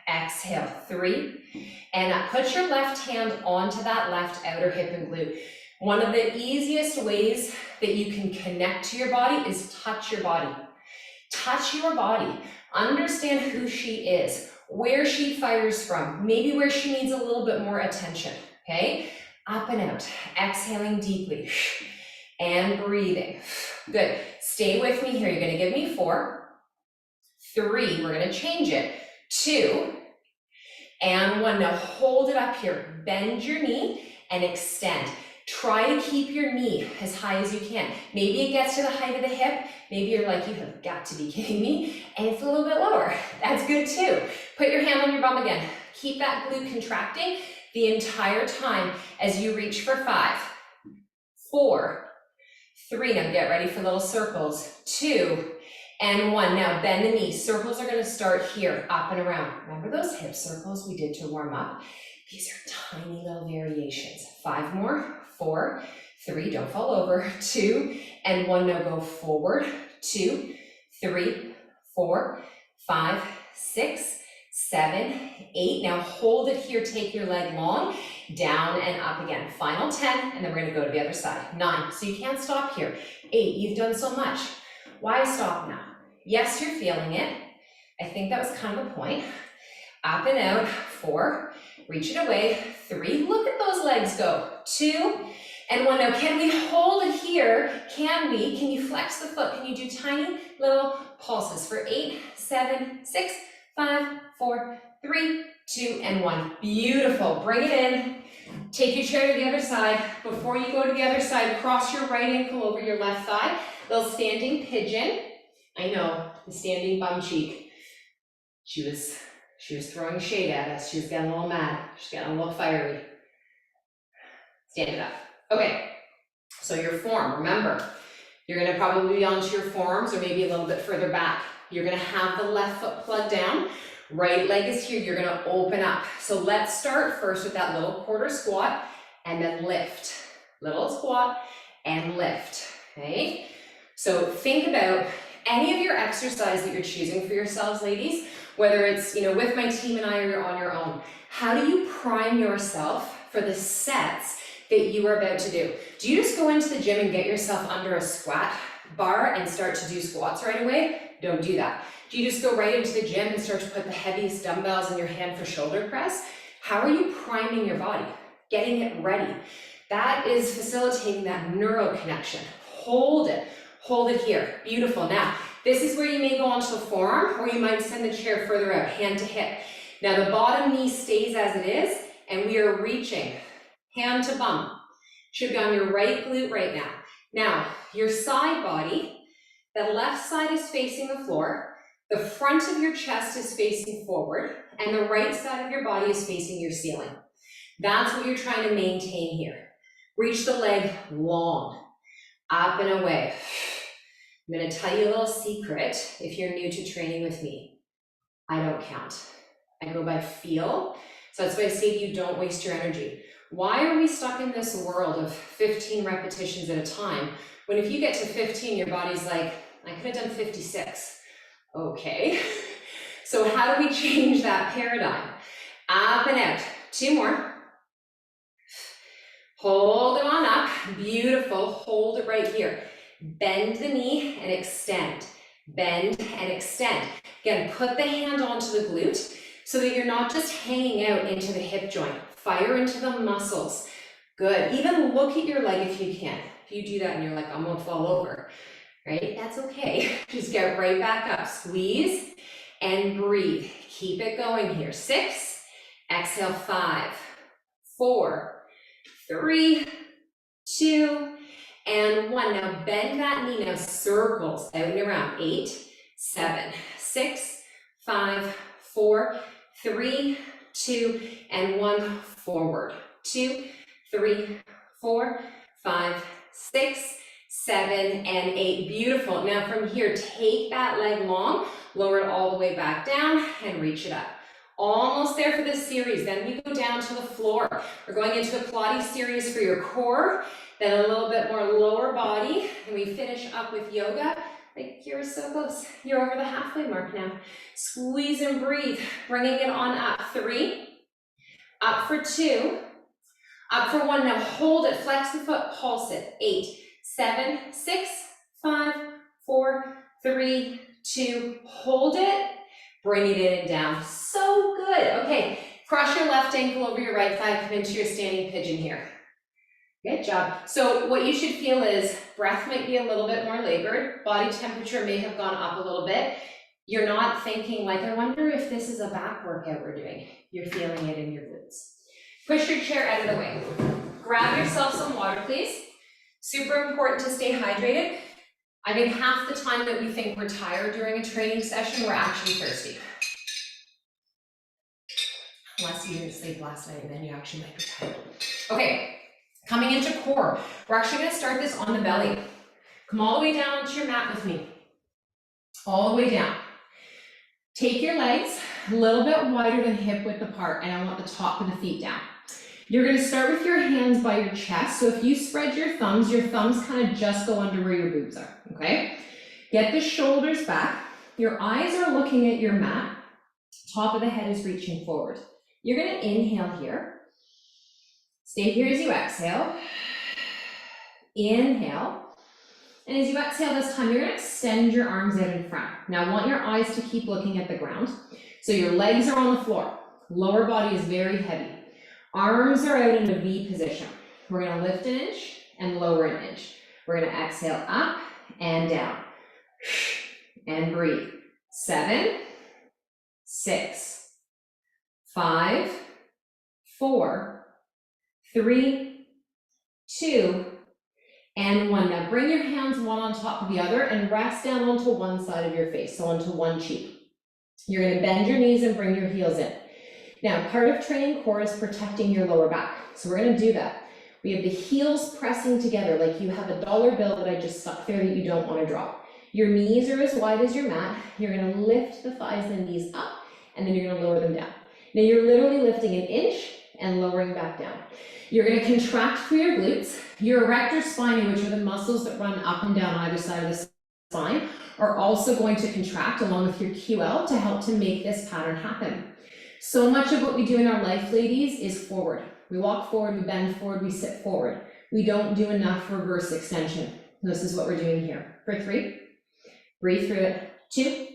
Exhale, 3. And up. Put your left hand onto that left outer hip and glute. One of the easiest ways that you can connect to your body is touch your body. Touch your body. Understand who she is, where she fires from, maybe where she needs a little bit more attention, okay? Up and out, exhaling deeply, and breathing. Good, stay with me here. You're gonna give me 4, 3, we're gonna change it, 2, and 1. Now hold it up here, bend your knee and extend. Try to keep your knee as high as you can. Maybe it gets to the height of the hip. Maybe you're like, you have got to be kidding me. And it's a little bit lower. That's good too. Put your hand on your bum again. Keep that glute contracting the entire time as you reach for 5, 4, 3. Now get ready for little circles. 2, and 1. Now bend the knee. Circles are going to start here, up and around. Remember those hip circles we did to warm up? These are tiny little variations. 5 more. 4, 3, don't fall over, 2, and 1. Now go forward, 2, 3, 4, 5, 6, 7, 8. Now hold it here, take your leg long, down and up again. Final 10, and then we're gonna go to the other side. 9, so you can't stop here. 8, you've done so much. Why stop now? Yes, you're feeling it. I think that was kind of the point. Up and out, 4, reach it away, 3, look at those legs go, 2, and 1. Now can we hold it here? Can you flex the foot? Can you do tiny little pulses for 8, 7, 6, 5, 4, 3, 2, and 1. Beautiful, bring it in. Take your chair to the other side. Before you go to the other side, cross your right ankle over your left thigh, little standing pigeon. I know, the standing bum cheek. She was throwing shade at us. She was getting a little mad. She's getting a little fiery. Stand it up. Okay, so your form, remember, you're gonna probably be onto your forearms or maybe a little bit further back. You're gonna have the left foot plugged down. Right leg is here, you're gonna open up. So let's start first with that little quarter squat and then lift. Little squat and lift, okay? So think about any of your exercise that you're choosing for yourselves, ladies, whether it's, with my team and I or you're on your own. How do you prime yourself for the sets that you are about to do? Do you just go into the gym and get yourself under a squat bar and start to do squats right away? Don't do that. Do you just go right into the gym and start to put the heaviest dumbbells in your hand for shoulder press? How are you priming your body? Getting it ready. That is facilitating that neural connection. Hold it here. Beautiful. Now, this is where you may go onto the forearm or you might send the chair further out, hand to hip. Now the bottom knee stays as it is and we are reaching hand to bum. Should be on your right glute right now. Now, your side body, the left side is facing the floor, the front of your chest is facing forward, and the right side of your body is facing your ceiling. That's what you're trying to maintain here. Reach the leg long, up and away. I'm gonna tell you a little secret if you're new to training with me. I don't count. I go by feel. So that's why I say to you, don't waste your energy. Why are we stuck in this world of 15 repetitions at a time, when if you get to 15, your body's like, I could have done 56. Okay, so how do we change that paradigm? Up and out, 2 more. Hold it on up, beautiful, hold it right here. Bend the knee and extend, bend and extend. Again, put the hand onto the glute so that you're not just hanging out into the hip joint. Fire into the muscles. Good. Even look at your leg if you can. If you do that and you're like, I'm gonna fall over, right? That's okay. Just get right back up. Squeeze and breathe. Keep it going here. 6. Exhale, 5, 4, 3, 2, and 1. Now bend that knee. Now circles out and around. 8, 7, 6, 5, 4, 3, 2, and 1. Forward. 2, 3, 4, 5, 6, 7, and 8. Beautiful. Now from here, take that leg long, lower it all the way back down, and reach it up. Almost there for this series. Then we go down to the floor. We're going into a Pilates series for your core, then a little bit more lower body, and we finish up with yoga. Like, you're so close. You're over the halfway mark now. Squeeze and breathe, bringing it on up. 3, up for 2, up for 1. Now hold it, flex the foot, pulse it. 8, 7, 6, 5, 4, 3, 2, hold it, bring it in and down. So good. Okay, cross your left ankle over your right thigh, come into your standing pigeon here. Good job. So what you should feel is breath might be a little bit more labored, body temperature may have gone up a little bit. You're not thinking like, I wonder if this is a back workout we're doing. You're feeling it in your glutes. Push your chair out of the way. Grab yourself some water, please. Super important to stay hydrated. I mean, half the time that we think we're tired during a training session, we're actually thirsty. Unless you didn't sleep last night, and then you actually might be tired. Okay, coming into core. We're actually gonna start this on the belly. Come all the way down onto your mat with me. All the way down. Take your legs a little bit wider than hip width apart, and I want the top of the feet down. You're gonna start with your hands by your chest. So if you spread your thumbs kind of just go under where your boobs are, okay? Get the shoulders back. Your eyes are looking at your mat. Top of the head is reaching forward. You're gonna inhale here. Stay here as you exhale. Inhale. And as you exhale this time, you're gonna extend your arms out in front. Now I want your eyes to keep looking at the ground. So your legs are on the floor. Lower body is very heavy. Arms are out in a V position. We're gonna lift an inch and lower an inch. We're gonna exhale up and down. And breathe. 7, 6, 5, 4, 3, 2, and 1. Now bring your hands one on top of the other and rest down onto one side of your face, so onto one cheek. You're gonna bend your knees and bring your heels in. Now, part of training core is protecting your lower back. So we're gonna do that. We have the heels pressing together like you have a dollar bill that I just stuck there that you don't wanna drop. Your knees are as wide as your mat. You're gonna lift the thighs and the knees up, and then you're gonna lower them down. Now you're literally lifting an inch and lowering back down. You're gonna contract through your glutes. Your erector spinae, which are the muscles that run up and down either side of the spine, are also going to contract along with your QL to help to make this pattern happen. So much of what we do in our life, ladies, is forward. We walk forward, we bend forward, we sit forward. We don't do enough reverse extension. This is what we're doing here. For 3, breathe through it. 2,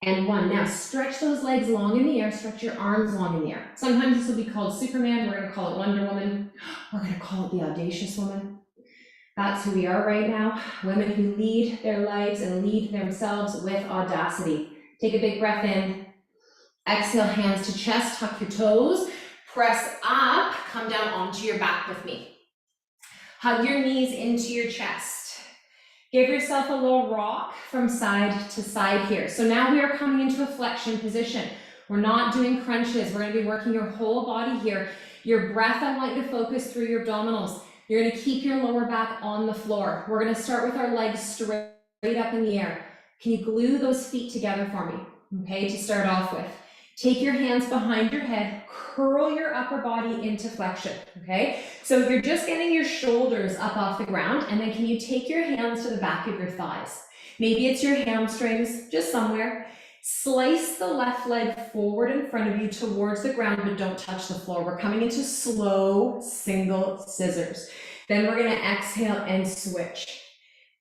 and 1. Now stretch those legs long in the air, stretch your arms long in the air. Sometimes this will be called Superman, we're gonna call it Wonder Woman, we're gonna call it the Audacious Woman. That's who we are right now. Women who lead their lives and lead themselves with audacity. Take a big breath in. Exhale, hands to chest, tuck your toes, press up, come down onto your back with me. Hug your knees into your chest. Give yourself a little rock from side to side here. So now we are coming into a flexion position. We're not doing crunches. We're gonna be working your whole body here. Your breath, I want you to focus through your abdominals. You're gonna keep your lower back on the floor. We're gonna start with our legs straight up in the air. Can you glue those feet together for me? Okay, to start off with. Take your hands behind your head, curl your upper body into flexion, okay? So you're just getting your shoulders up off the ground, and then can you take your hands to the back of your thighs? Maybe it's your hamstrings, just somewhere. Slice the left leg forward in front of you towards the ground, but don't touch the floor. We're coming into slow single scissors. Then we're gonna exhale and switch,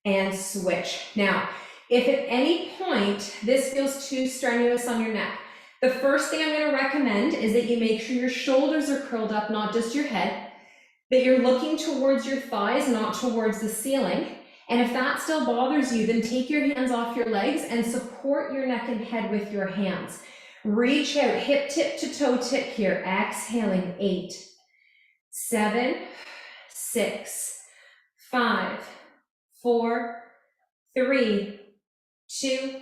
and switch. Now, if at any point this feels too strenuous on your neck, the first thing I'm going to recommend is that you make sure your shoulders are curled up, not just your head, that you're looking towards your thighs, not towards the ceiling. And if that still bothers you, then take your hands off your legs and support your neck and head with your hands. Reach out, hip tip to toe tip here. Exhaling, 8, 7, 6, 5, 4, 3, 2,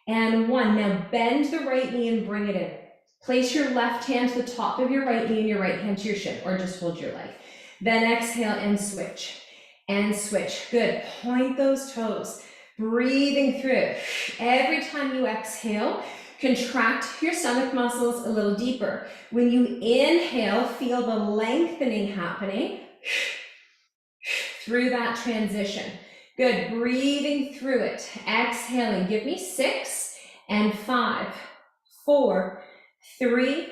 and 1. Now bend the right knee and bring it in. Place your left hand to the top of your right knee and your right hand to your shin, or just hold your leg. Then exhale and switch, and switch. Good, point those toes, breathing through. Every time you exhale, Contract your stomach muscles a little deeper. When you inhale, feel the lengthening happening through that transition. Good, breathing through it, exhaling. Give me 6 and 5, 4, 3,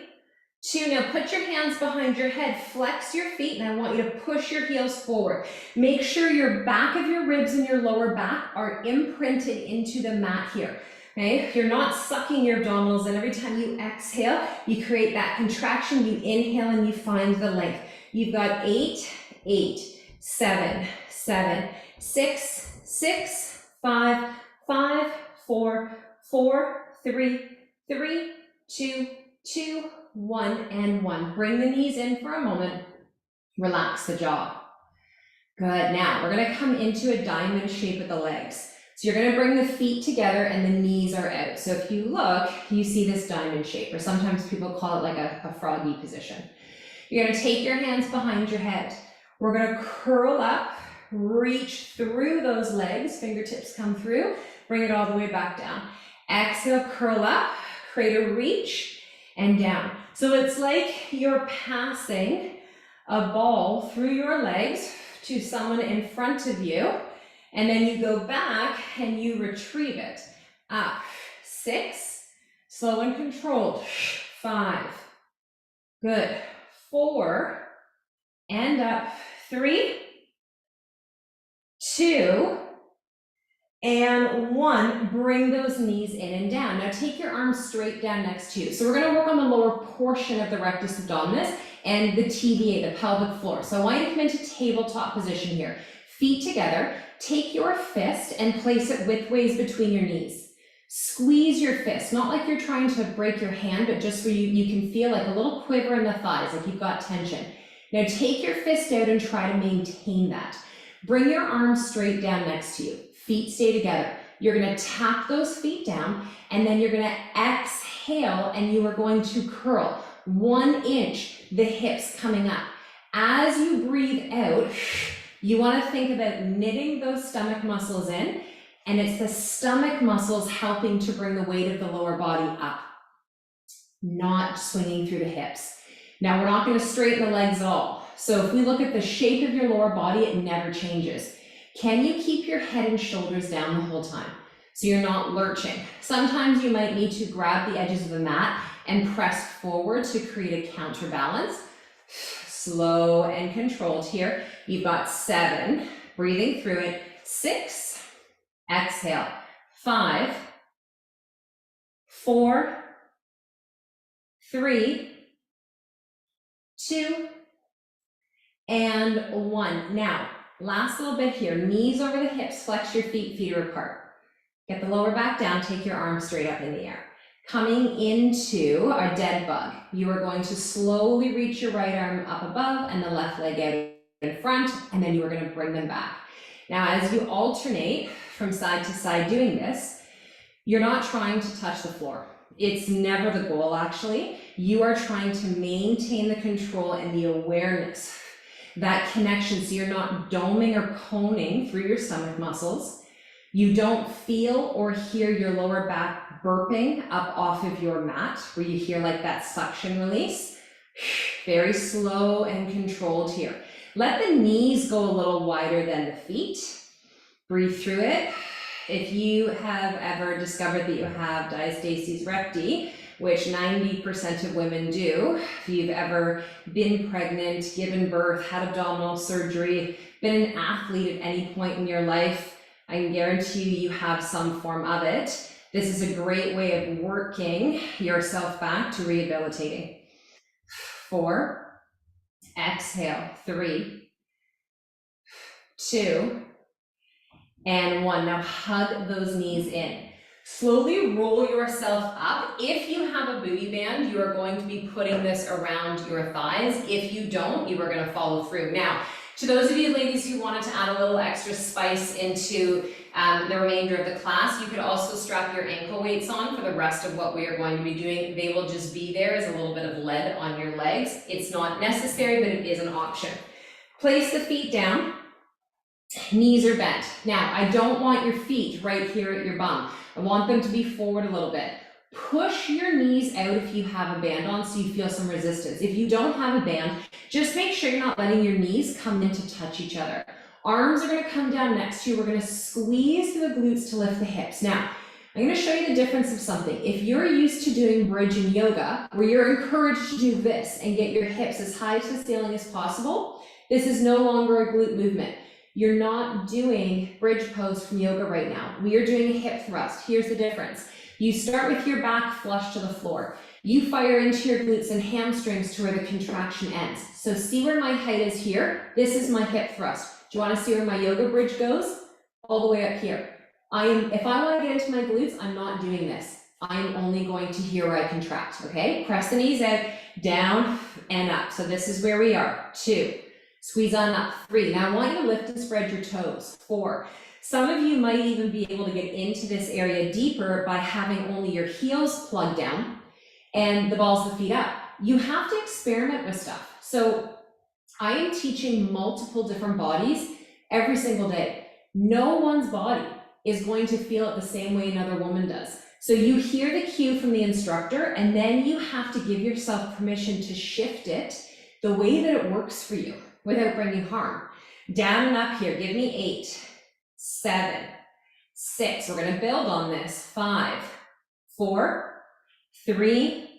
2. Now put your hands behind your head, flex your feet, and I want you to push your heels forward. Make sure your back of your ribs and your lower back are imprinted into the mat here. Okay, you're not sucking your abdominals in. Every time you exhale, you create that contraction, you inhale and you find the length. You've got 8, 8, 7, 7, 6, 6, 5, 5, 4, 4, 3, 3, 2, 2, 1, and 1. Bring the knees in for a moment. Relax the jaw. Good. Now we're going to come into a diamond shape with the legs. So you're going to bring the feet together and the knees are out. So if you look, you see this diamond shape, or sometimes people call it like a froggy position. You're going to take your hands behind your head. We're going to curl up, reach through those legs, fingertips come through, bring it all the way back down. Exhale, curl up, create a reach, and down. So it's like you're passing a ball through your legs to someone in front of you, and then you go back and you retrieve it. Up, 6, slow and controlled, 5, good, 4, and up, 3, 2, and 1. Bring those knees in and down. Now take your arms straight down next to you. So we're going to work on the lower portion of the rectus abdominis and the TVA, the pelvic floor. So I want you to come into tabletop position here. Feet together. Take your fist and place it widthways between your knees. Squeeze your fist, not like you're trying to break your hand, but just where you can feel like a little quiver in the thighs, like you've got tension. Now take your fist out and try to maintain that. Bring your arms straight down next to you. Feet stay together. You're going to tap those feet down, and then you're going to exhale, and you are going to curl 1 inch, the hips coming up. As you breathe out, you want to think about knitting those stomach muscles in, and it's the stomach muscles helping to bring the weight of the lower body up, not swinging through the hips. Now, we're not going to straighten the legs at all. So if we look at the shape of your lower body, it never changes. Can you keep your head and shoulders down the whole time so you're not lurching? Sometimes you might need to grab the edges of the mat and press forward to create a counterbalance. Slow and controlled here. You've got 7, breathing through it, 6, exhale, 5, 4, 3, 2, and 1. Now, last little bit here, knees over the hips, flex your feet, feet are apart. Get the lower back down, take your arms straight up in the air. Coming into our dead bug, you are going to slowly reach your right arm up above and the left leg out in front, and then you are going to bring them back. Now, as you alternate from side to side doing this, you're not trying to touch the floor. It's never the goal, actually. You are trying to maintain the control and the awareness, that connection, so you're not doming or coning through your stomach muscles. You don't feel or hear your lower back burping up off of your mat, where you hear like that suction release. Very slow and controlled here. Let the knees go a little wider than the feet. Breathe through it. If you have ever discovered that you have diastasis recti, which 90% of women do, if you've ever been pregnant, given birth, had abdominal surgery, been an athlete at any point in your life, I can guarantee you have some form of it. This is a great way of working yourself back to rehabilitating. 4, exhale, 3, 2, and 1. Now hug those knees in. Slowly roll yourself up. If you have a booty band, you are going to be putting this around your thighs. If you don't, you are going to follow through. Now, to those of you ladies who wanted to add a little extra spice into the remainder of the class, you could also strap your ankle weights on for the rest of what we are going to be doing. They will just be there as a little bit of lead on your legs. It's not necessary, but it is an option. Place the feet down. Knees are bent. Now, I don't want your feet right here at your bum. I want them to be forward a little bit. Push your knees out if you have a band on so you feel some resistance. If you don't have a band, just make sure you're not letting your knees come in to touch each other. Arms are gonna come down next to you. We're gonna squeeze through the glutes to lift the hips. Now, I'm gonna show you the difference of something. If you're used to doing bridge in yoga, where you're encouraged to do this and get your hips as high to the ceiling as possible, this is no longer a glute movement. You're not doing bridge pose from yoga right now. We are doing a hip thrust. Here's the difference. You start with your back flush to the floor. You fire into your glutes and hamstrings to where the contraction ends. So see where my height is here? This is my hip thrust. Do you want to see where my yoga bridge goes? All the way up here. If I want to get into my glutes, I'm not doing this. I'm only going to here where I contract, okay? Press the knees out, down and up. So this is where we are. 2, squeeze on up. 3, now I want you to lift and spread your toes. 4, some of you might even be able to get into this area deeper by having only your heels plugged down and the balls of the feet up. You have to experiment with stuff. So I am teaching multiple different bodies every single day. No one's body is going to feel it the same way another woman does. So you hear the cue from the instructor, and then you have to give yourself permission to shift it the way that it works for you without bringing harm. Down and up here, give me 8, 7, 6, we're gonna build on this, 5, 4, 3,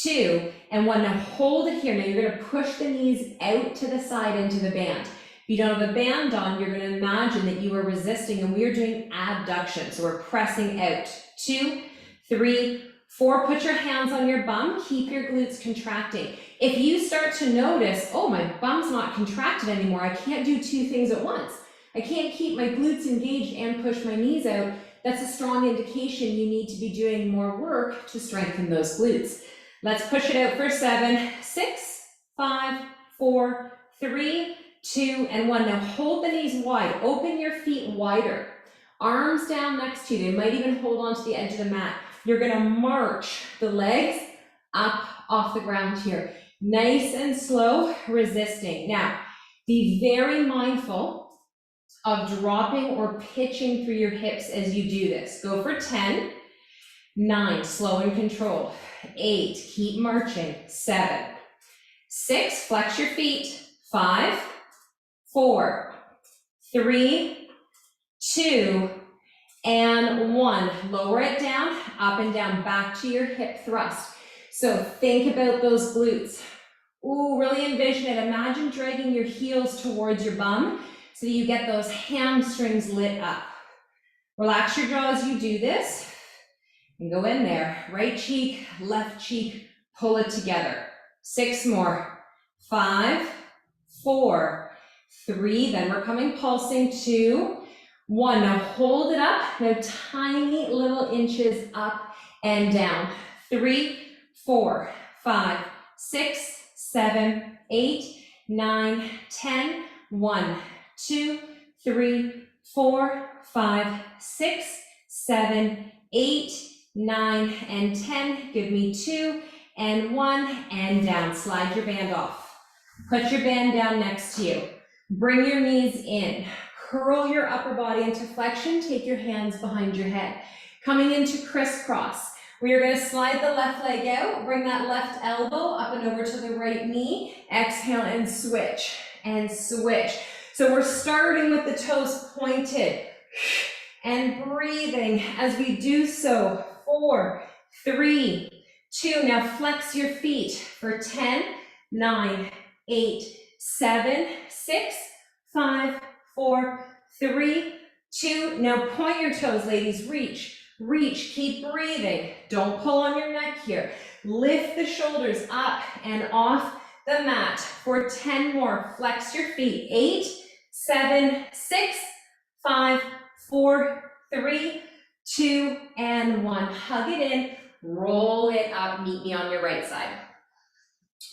2, and 1. Now hold it here. Now you're gonna push the knees out to the side into the band. If you don't have a band on, you're gonna imagine that you are resisting, and we are doing abduction. So we're pressing out. 2, 3, 4, put your hands on your bum, keep your glutes contracting. If you start to notice, oh, my bum's not contracted anymore, I can't do 2 things at once. I can't keep my glutes engaged and push my knees out. That's a strong indication you need to be doing more work to strengthen those glutes. Let's push it out for 7, 6, 5, 4, 3, 2, and 1. Now hold the knees wide, open your feet wider. Arms down next to you. They might even hold onto the edge of the mat. You're gonna march the legs up off the ground here. Nice and slow, resisting. Now, be very mindful of dropping or pitching through your hips as you do this. Go for 10, 9, slow and controlled. 8, keep marching. 7, 6, flex your feet. 5, 4, 3, 2, and 1. Lower it down, up and down, back to your hip thrust. So think about those glutes. Ooh, really envision it. Imagine dragging your heels towards your bum so that you get those hamstrings lit up. Relax your jaw as you do this and go in there. Right cheek, left cheek, pull it together. 6 more. 5, 4, 3, then we're coming pulsing. 2, 1. Now hold it up. Now tiny little inches up and down. 3, 4, 5, 6, 7, 8, 9, 10. 1, 2, 3, 4, 5, 6, 7, 8, 9, and 10. Give me 2 and 1 and down. Slide your band off. Put your band down next to you. Bring your knees in. Curl your upper body into flexion. Take your hands behind your head. Coming into crisscross. We are going to slide the left leg out. Bring that left elbow up and over to the right knee. Exhale and switch and switch. So we're starting with the toes pointed and breathing as we do so. 4, 3, 2. Now flex your feet for 10, 9, 8, 7, 6, 5, 4, 3, 2. Now point your toes, ladies. Reach, reach, keep breathing. Don't pull on your neck here. Lift the shoulders up and off the mat for 10 more. Flex your feet. 8, 7, 6, 5, 4, 3, 2, and 1. Hug it in, roll it up. Meet me on your right side.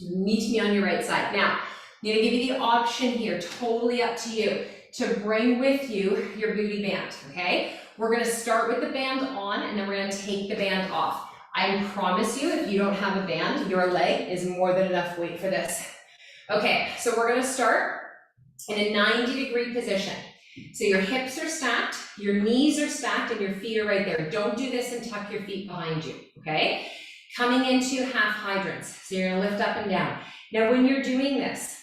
Meet me on your right side. Now, I'm going to give you the option here, totally up to you, to bring with you your booty band, okay? We're going to start with the band on, and then we're going to take the band off. I promise you, if you don't have a band, your leg is more than enough weight for this. Okay, so we're going to start in a 90-degree position. So your hips are stacked, Your knees are stacked and your feet are right there. Don't do this and tuck your feet behind you, okay? Coming into half hydrants. So you're gonna lift up and down. Now when you're doing this,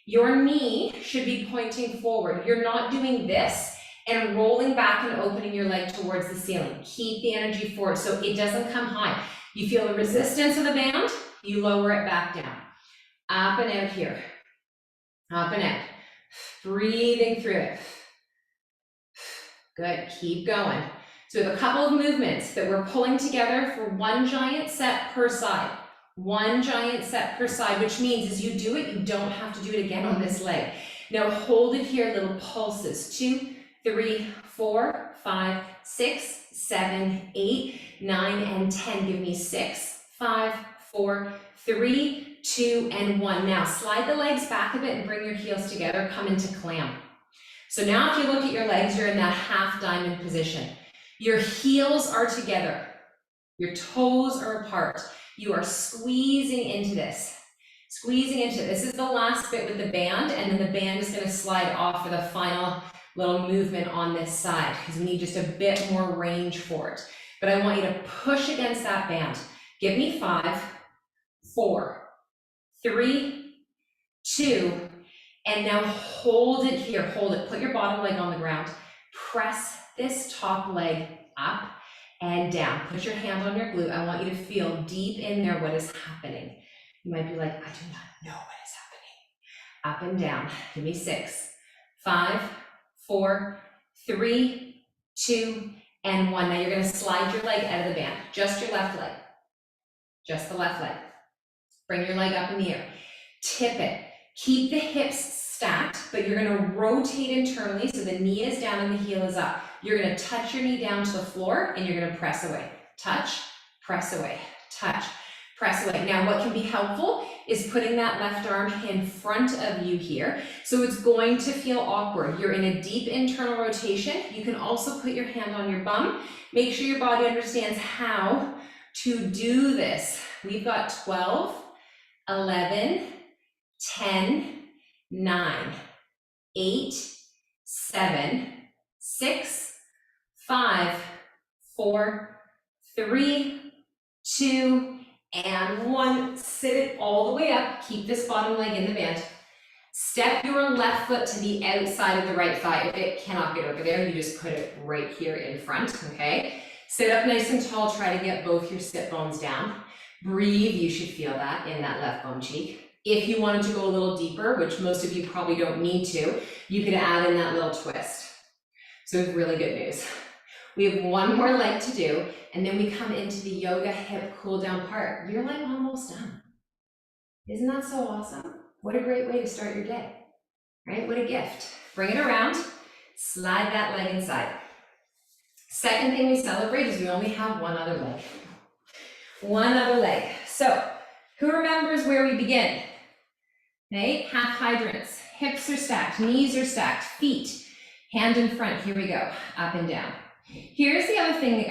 your knee should be pointing forward. You're not doing this and rolling back and opening your leg towards the ceiling. Keep the energy forward so it doesn't come high. You feel the resistance of the band, you lower it back down. Up and out here. Up and out. Breathing through it. Good, keep going. So we have a couple of movements that we're pulling together for one giant set per side. One giant set per side, which means as you do it, you don't have to do it again on this leg. Now hold it here, little pulses. 2, 3, 4, 5, 6, 7, 8, 9, and 10. Give me 6, 5, 4, 3, 2, and 1. Now slide the legs back a bit and bring your heels together. Come into clam. So now if you look at your legs, you're in that half diamond position. Your heels are together. Your toes are apart. You are squeezing into this. Squeezing into it. This is the last bit with the band, and then the band is going to slide off for the final little movement on this side because we need just a bit more range for it. But I want you to push against that band. Give me 5, 4, 3, 2, and now hold it here. Hold it. Put your bottom leg on the ground. Press this top leg up and down. Put your hand on your glute. I want you to feel deep in there what is happening. You might be like, I do not know what is happening. Up and down. Give me 6, 5, 4, 3, 2, and 1. Now you're going to slide your leg out of the band. Just your left leg. Just the left leg. Bring your leg up in the air. Tip it. Keep the hips stacked, but you're going to rotate internally so the knee is down and the heel is up. You're going to touch your knee down to the floor and you're going to press away. Touch, press away, touch, press away. Now what can be helpful is putting that left arm in front of you here. So it's going to feel awkward. You're in a deep internal rotation. You can also put your hand on your bum. Make sure your body understands how to do this. We've got 12, 11, 10, 9, 8, 7, 6, 5, 4, 3, 2, and 1. Sit it all the way up. Keep this bottom leg in the band. Step your left foot to the outside of the right thigh. If it cannot get over there, you just put it right here in front, okay? Sit up nice and tall. Try to get both your sit bones down. Breathe. You should feel that in that left bone cheek. If you wanted to go a little deeper, which most of you probably don't need to, you could add in that little twist. So we have really good news. We have one more leg to do, and then we come into the yoga hip cool down part. You're like almost done. Isn't that so awesome? What a great way to start your day, right? What a gift. Bring it around, slide that leg inside. Second thing we celebrate is we only have one other leg. One other leg. So who remembers where we begin? Okay, half hydrants, hips are stacked, knees are stacked, feet, hand in front. Here we go, up and down. Here's the other thing.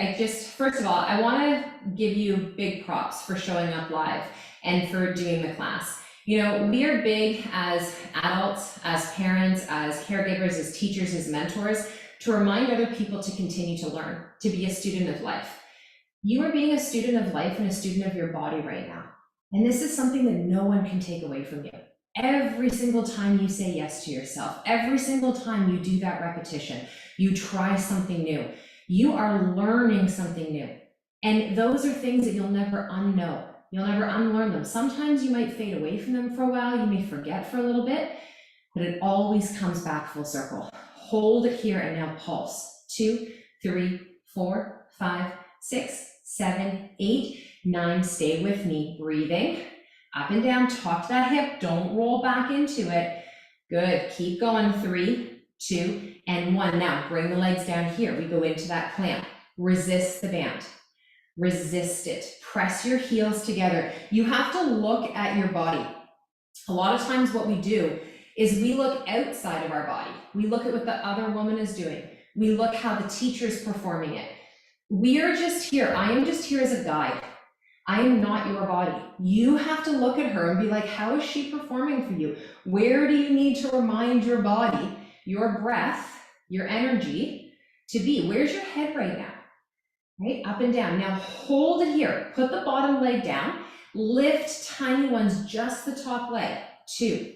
First of all, I want to give you big props for showing up live and for doing the class. You know, we are big as adults, as parents, as caregivers, as teachers, as mentors, to remind other people to continue to learn, to be a student of life. You are being a student of life and a student of your body right now. And this is something that no one can take away from you. Every single time you say yes to yourself, every single time you do that repetition, you try something new, you are learning something new. And those are things that you'll never unknow. You'll never unlearn them. Sometimes you might fade away from them for a while. You may forget for a little bit, but it always comes back full circle. Hold it here and now pulse. 2, 3, 4, 5, 6, 7, 8, 9. Stay with me. Breathing. Up and down, talk to that hip, don't roll back into it. Good, keep going. 3, 2, and 1. Now bring the legs down here. We go into that clamp. Resist the band. Resist it. Press your heels together. You have to look at your body. A lot of times what we do is we look outside of our body. We look at what the other woman is doing. We look how the teacher's performing it. We are just here. I am just here as a guide. I am not your body. You have to look at her and be like, how is she performing for you? Where do you need to remind your body, your breath, your energy to be. Where's your head right now? Right, up and down. Now hold it here. Put the bottom leg down. Lift tiny ones, just the top leg. 2,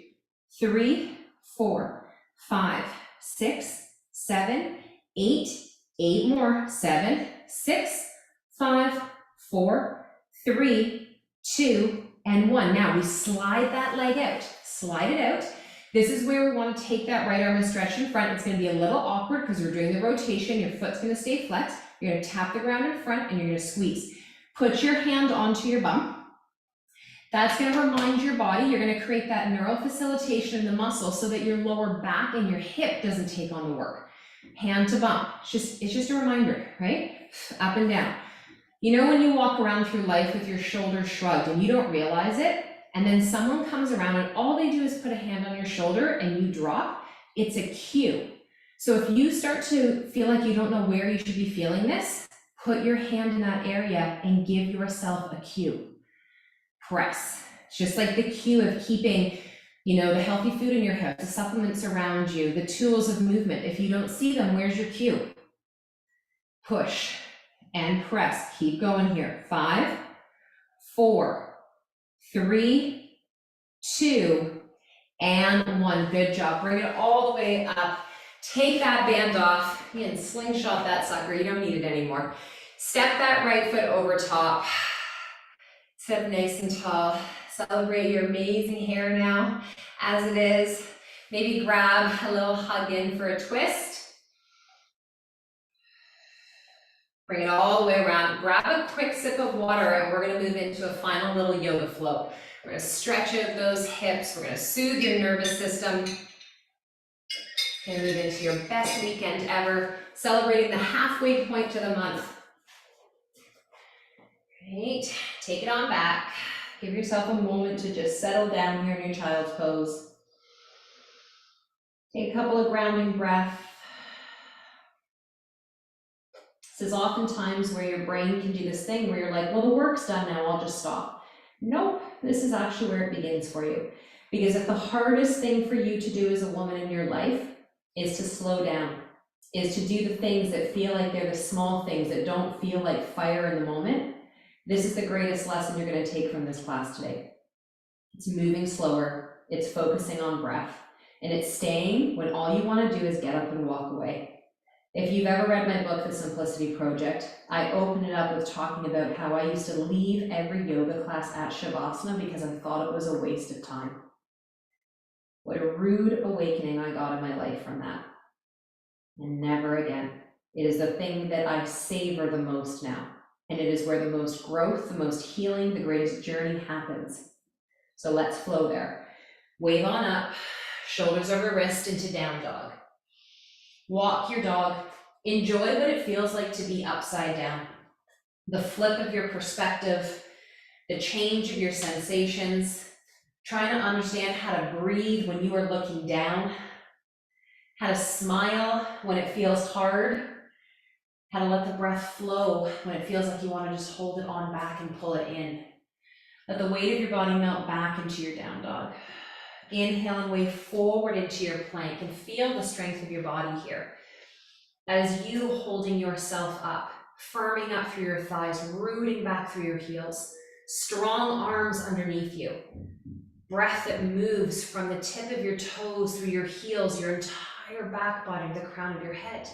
3, 4, 5, 6, 7, 8, 8 more. 7, 6, 5, 4, 3, 2, and 1. Now we slide that leg out. Slide it out. This is where we want to take that right arm and stretch in front. It's going to be a little awkward because we're doing the rotation. Your foot's going to stay flexed. You're going to tap the ground in front and you're going to squeeze. Put your hand onto your bum. That's going to remind your body. You're going to create that neural facilitation in the muscle so that your lower back and your hip doesn't take on the work. Hand to bum. It's just a reminder, right? Up and down. You know when you walk around through life with your shoulders shrugged and you don't realize it, and then someone comes around and all they do is put a hand on your shoulder and you drop, it's a cue. So if you start to feel like you don't know where you should be feeling this, put your hand in that area and give yourself a cue. Press. It's just like the cue of keeping, the healthy food in your house, the supplements around you, the tools of movement. If you don't see them, where's your cue? Push and press. Keep going here. 5, 4, 3, 2, and 1. Good job. Bring it all the way up. Take that band off and slingshot that sucker. You don't need it anymore. Step that right foot over top. Sit up nice and tall. Celebrate your amazing hair now as it is. Maybe grab a little hug in for a twist. Bring it all the way around. Grab a quick sip of water and we're going to move into a final little yoga flow. We're going to stretch out those hips. We're going to soothe your nervous system. And move into your best weekend ever, celebrating the halfway point to the month. Right, take it on back. Give yourself a moment to just settle down here in your child's pose. Take a couple of grounding breaths. This is oftentimes where your brain can do this thing where you're like, well, the work's done now, I'll just stop. Nope, this is actually where it begins for you. Because if the hardest thing for you to do as a woman in your life is to slow down, is to do the things that feel like they're the small things that don't feel like fire in the moment, this is the greatest lesson you're going to take from this class today. It's moving slower, it's focusing on breath, and it's staying when all you want to do is get up and walk away. If you've ever read my book, The Simplicity Project, I open it up with talking about how I used to leave every yoga class at Shavasana because I thought it was a waste of time. What a rude awakening I got in my life from that. And never again. It is the thing that I savor the most now. And it is where the most growth, the most healing, the greatest journey happens. So let's flow there. Wave on up, shoulders over wrist into down dog. Walk your dog. Enjoy what it feels like to be upside down. The flip of your perspective, the change of your sensations, trying to understand how to breathe when you are looking down, how to smile when it feels hard, how to let the breath flow when it feels like you want to just hold it on back and pull it in. Let the weight of your body melt back into your down dog. Inhale and wave forward into your plank and feel the strength of your body here. As you holding yourself up, firming up through your thighs, rooting back through your heels, strong arms underneath you. Breath that moves from the tip of your toes through your heels, your entire back body, the crown of your head.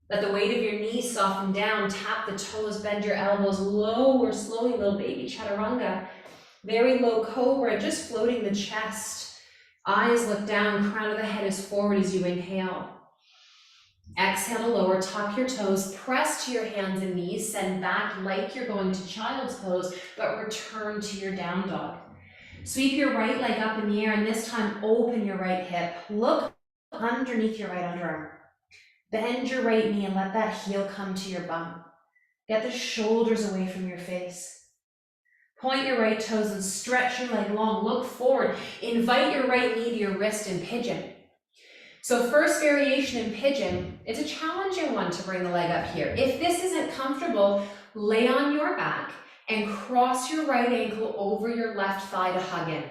Let the weight of your knees soften down, tap the toes, bend your elbows, lower slowly, little baby chaturanga. Very low cobra, just floating the chest. Eyes look down, crown of the head is forward as you inhale. Exhale to lower, tuck your toes, press to your hands and knees, send back like you're going to child's pose, but return to your down dog. Sweep your right leg up in the air, and this time open your right hip. Look underneath your right underarm. Bend your right knee and let that heel come to your bum. Get the shoulders away from your face. Point your right toes and stretch your leg long. Look forward. Invite your right knee to your wrist in pigeon. So first variation in pigeon, it's a challenging one to bring the leg up here. If this isn't comfortable, lay on your back and cross your right ankle over your left thigh to hug in.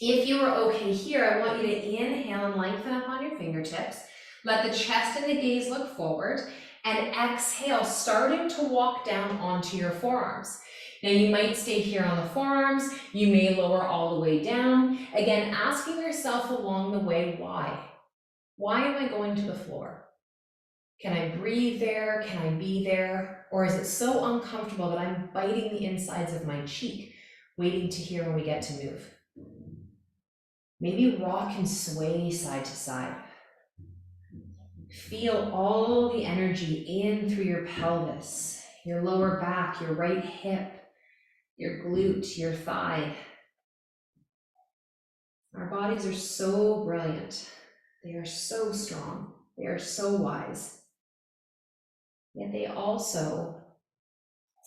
If you are okay here, I want you to inhale and lengthen up on your fingertips. Let the chest and the gaze look forward, and exhale, starting to walk down onto your forearms. Now you might stay here on the forearms, you may lower all the way down. Again, asking yourself along the way, why? Why am I going to the floor? Can I breathe there? Can I be there? Or is it so uncomfortable that I'm biting the insides of my cheek, waiting to hear when we get to move? Maybe rock and sway side to side. Feel all the energy in through your pelvis, your lower back, your right hip, your glute, your thigh. Our bodies are so brilliant. They are so strong. They are so wise. Yet they also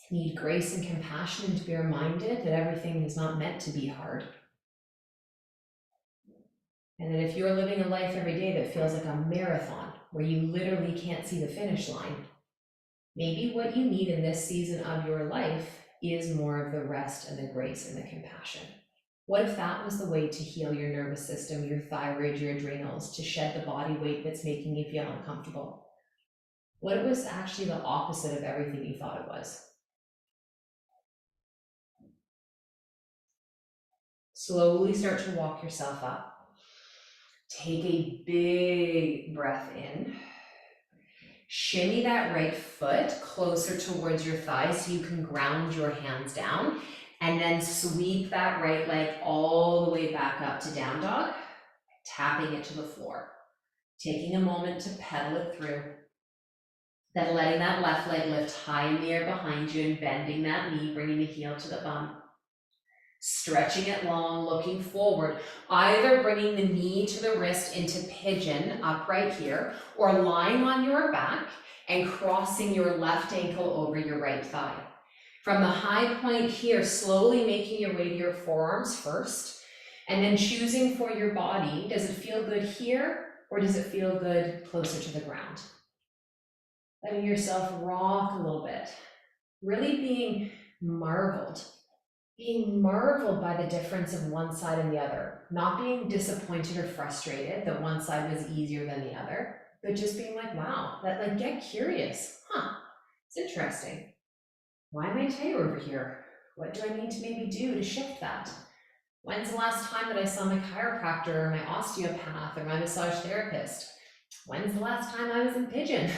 need grace and compassion, and to be reminded that everything is not meant to be hard. And that if you're living a life every day that feels like a marathon, where you literally can't see the finish line, maybe what you need in this season of your life is more of the rest and the grace and the compassion. What if that was the way to heal your nervous system, your thyroid, your adrenals, to shed the body weight that's making you feel uncomfortable? What if it was actually the opposite of everything you thought it was? Slowly start to walk yourself up. Take a big breath in. Shimmy that right foot closer towards your thigh so you can ground your hands down, and then sweep that right leg all the way back up to down dog, tapping it to the floor. Taking a moment to pedal it through. Then letting that left leg lift high in the air behind you and bending that knee, bringing the heel to the bum. Stretching it long, looking forward, either bringing the knee to the wrist into pigeon, upright here, or lying on your back and crossing your left ankle over your right thigh. From the high point here, slowly making your way to your forearms first, and then choosing for your body, does it feel good here, or does it feel good closer to the ground? Letting yourself rock a little bit, really being marveled by the difference of one side and the other, not being disappointed or frustrated that one side was easier than the other, but just being like, wow, get curious. It's interesting. Why am I tight over here? What do I need to maybe do to shift that? When's the last time that I saw my chiropractor or my osteopath or my massage therapist? When's the last time I was in Pigeon?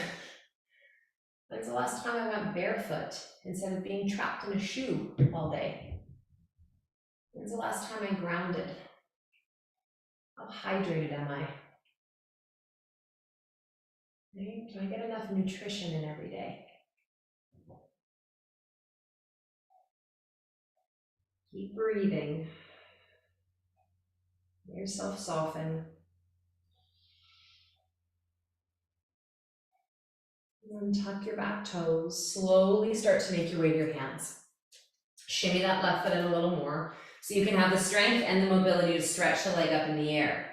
When's the last time I went barefoot instead of being trapped in a shoe all day? When's the last time I grounded? How hydrated am I? Do I get enough nutrition in every day? Keep breathing. Let yourself soften. And tuck your back toes. Slowly start to make your way to your hands. Shimmy that left foot in a little more so you can have the strength and the mobility to stretch the leg up in the air.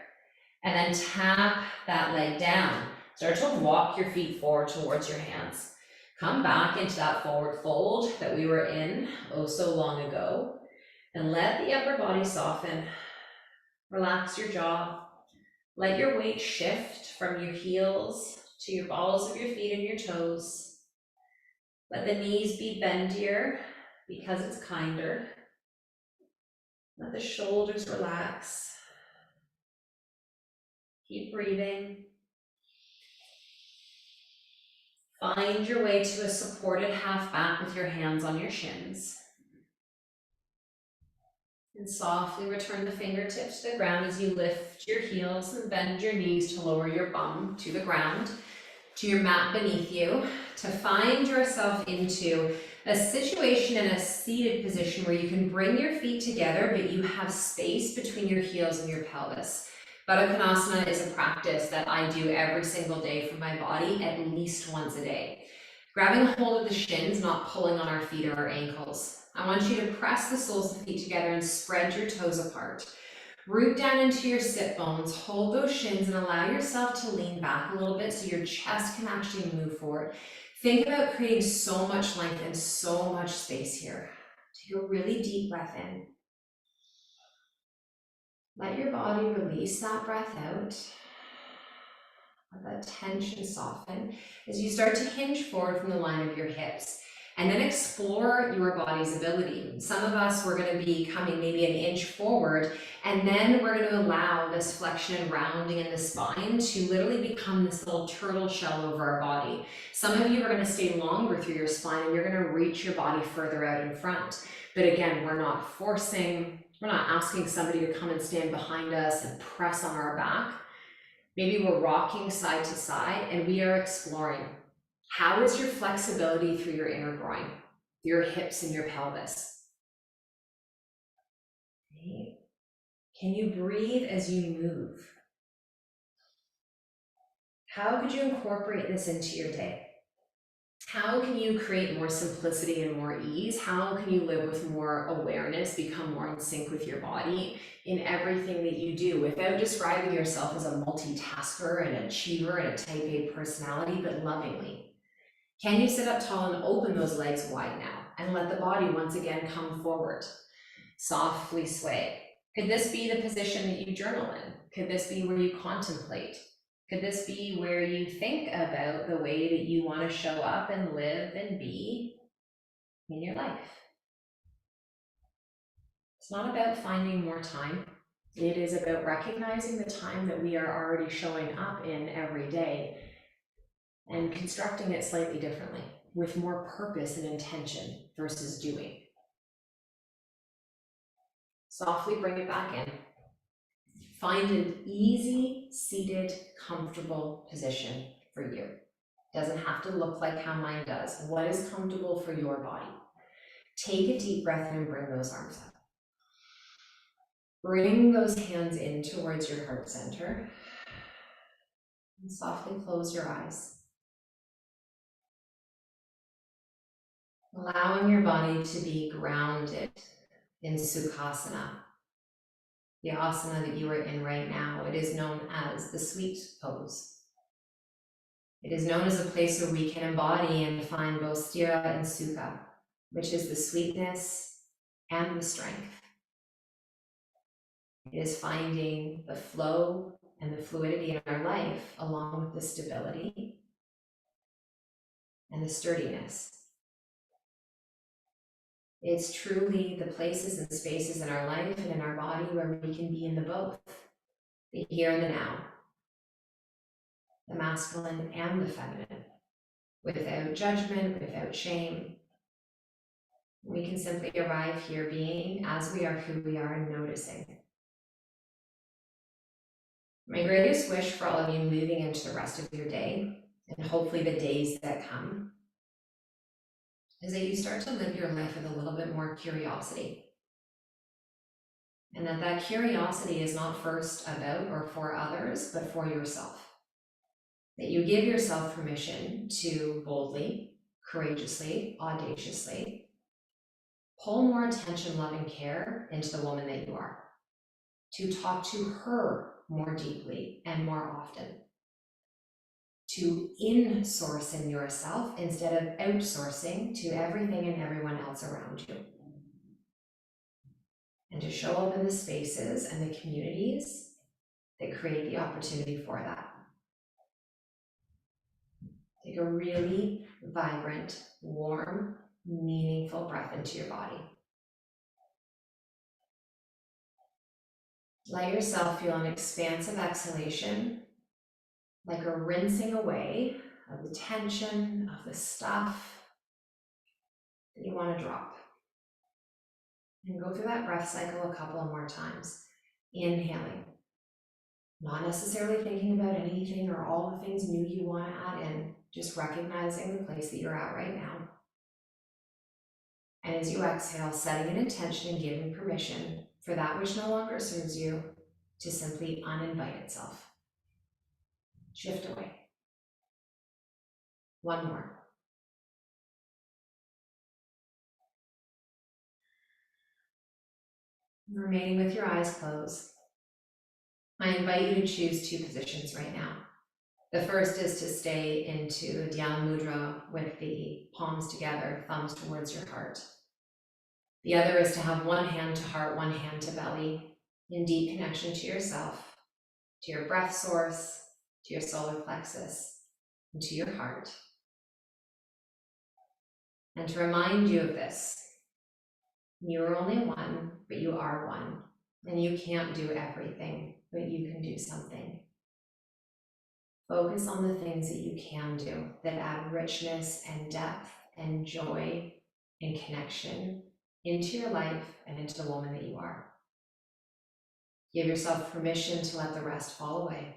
And then tap that leg down. Start to walk your feet forward towards your hands. Come back into that forward fold that we were in oh so long ago. And let the upper body soften. Relax your jaw. Let your weight shift from your heels to your balls of your feet and your toes. Let the knees be bendier because it's kinder. Let the shoulders relax. Keep breathing. Find your way to a supported half back with your hands on your shins. And softly return the fingertips to the ground as you lift your heels and bend your knees to lower your bum to the ground, to your mat beneath you, to find yourself into a situation in a seated position where you can bring your feet together, but you have space between your heels and your pelvis. Baddha Konasana is a practice that I do every single day for my body, at least once a day. Grabbing a hold of the shins, not pulling on our feet or our ankles. I want you to press the soles of the feet together and spread your toes apart. Root down into your sit bones, hold those shins and allow yourself to lean back a little bit so your chest can actually move forward. Think about creating so much length and so much space here. Take a really deep breath in. Let your body release that breath out. Let that tension soften as you start to hinge forward from the line of your hips. And then explore your body's ability. Some of us, we're going to be coming maybe an inch forward, and then we're going to allow this flexion and rounding in the spine to literally become this little turtle shell over our body. Some of you are going to stay longer through your spine, and you're going to reach your body further out in front. But again, we're not forcing, we're not asking somebody to come and stand behind us and press on our back. Maybe we're rocking side to side, and we are exploring. How is your flexibility through your inner groin, your hips and your pelvis? Okay. Can you breathe as you move? How could you incorporate this into your day? How can you create more simplicity and more ease? How can you live with more awareness, become more in sync with your body in everything that you do without describing yourself as a multitasker, an achiever, and a type A personality, but lovingly? Can you sit up tall and open those legs wide now and let the body once again come forward? Softly sway. Could this be the position that you journal in? Could this be where you contemplate? Could this be where you think about the way that you want to show up and live and be in your life? It's not about finding more time. It is about recognizing the time that we are already showing up in every day and constructing it slightly differently with more purpose and intention versus doing. Softly bring it back in. Find an easy, seated, comfortable position for you. Doesn't have to look like how mine does. What is comfortable for your body? Take a deep breath and bring those arms up. Bring those hands in towards your heart center. And softly close your eyes. Allowing your body to be grounded in Sukhasana, the asana that you are in right now. It is known as the sweet pose. It is known as a place where we can embody and find both sthira and sukha, which is the sweetness and the strength. It is finding the flow and the fluidity in our life along with the stability and the sturdiness. It's truly the places and spaces in our life and in our body where we can be in the both, the here and the now, the masculine and the feminine, without judgment, without shame. We can simply arrive here being as we are who we are and noticing. My greatest wish for all of you moving into the rest of your day, and hopefully the days that come, is that you start to live your life with a little bit more curiosity. And that curiosity is not first about or for others, but for yourself. That you give yourself permission to boldly, courageously, audaciously pull more attention, love, and care into the woman that you are. To talk to her more deeply and more often. To in-source in yourself instead of outsourcing to everything and everyone else around you. And to show up in the spaces and the communities that create the opportunity for that. Take a really vibrant, warm, meaningful breath into your body. Let yourself feel an expansive exhalation, like a rinsing away of the tension, of the stuff that you want to drop. And go through that breath cycle a couple of more times. Inhaling, not necessarily thinking about anything or all the things new you want to add in, just recognizing the place that you're at right now. And as you exhale, setting an intention and giving permission for that which no longer serves you to simply uninvite itself. Shift away. One more. Remaining with your eyes closed, I invite you to choose two positions right now. The first is to stay into Dhyana Mudra with the palms together, thumbs towards your heart. The other is to have one hand to heart, one hand to belly, in deep connection to yourself, to your breath source, to your solar plexus, and to your heart. And to remind you of this, you are only one, but you are one. And you can't do everything, but you can do something. Focus on the things that you can do that add richness and depth and joy and connection into your life and into the woman that you are. Give yourself permission to let the rest fall away.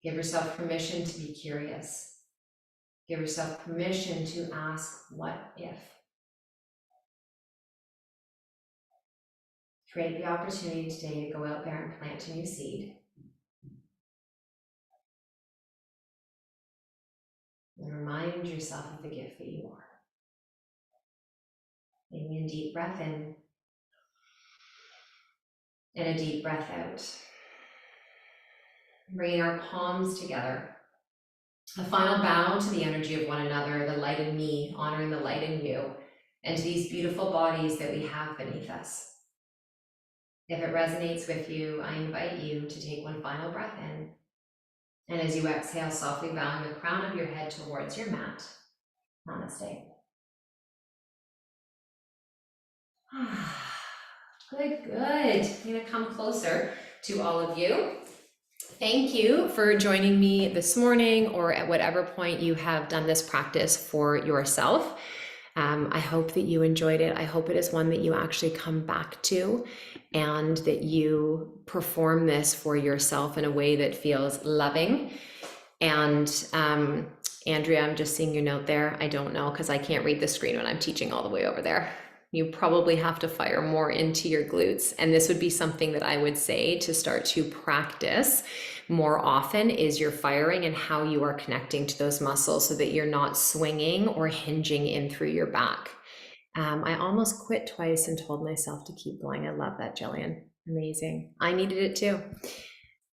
Give yourself permission to be curious. Give yourself permission to ask, what if? Create the opportunity today to go out there and plant a new seed. And remind yourself of the gift that you are. Taking a deep breath in and a deep breath out. Bringing our palms together. A final bow to the energy of one another, the light in me, honoring the light in you, and to these beautiful bodies that we have beneath us. If it resonates with you, I invite you to take one final breath in. And as you exhale, softly bowing the crown of your head towards your mat. Namaste. Good, good. I'm gonna come closer to all of you. Thank you for joining me this morning or at whatever point you have done this practice for yourself. I hope that you enjoyed it. I hope it is one that you actually come back to and that you perform this for yourself in a way that feels loving. And Andrea, I'm just seeing your note there. I don't know because I can't read the screen when I'm teaching all the way over there. You probably have to fire more into your glutes. And this would be something that I would say to start to practice more often is your firing and how you are connecting to those muscles so that you're not swinging or hinging in through your back. I almost quit twice and told myself to keep going. I love that, Jillian. Amazing. I needed it too.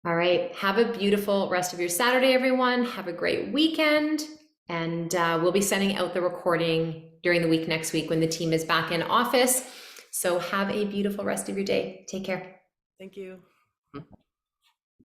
All right. Have a beautiful rest of your Saturday, everyone. Have a great weekend. And we'll be sending out the recording during the week next week when the team is back in office. So have a beautiful rest of your day. Take care. Thank you.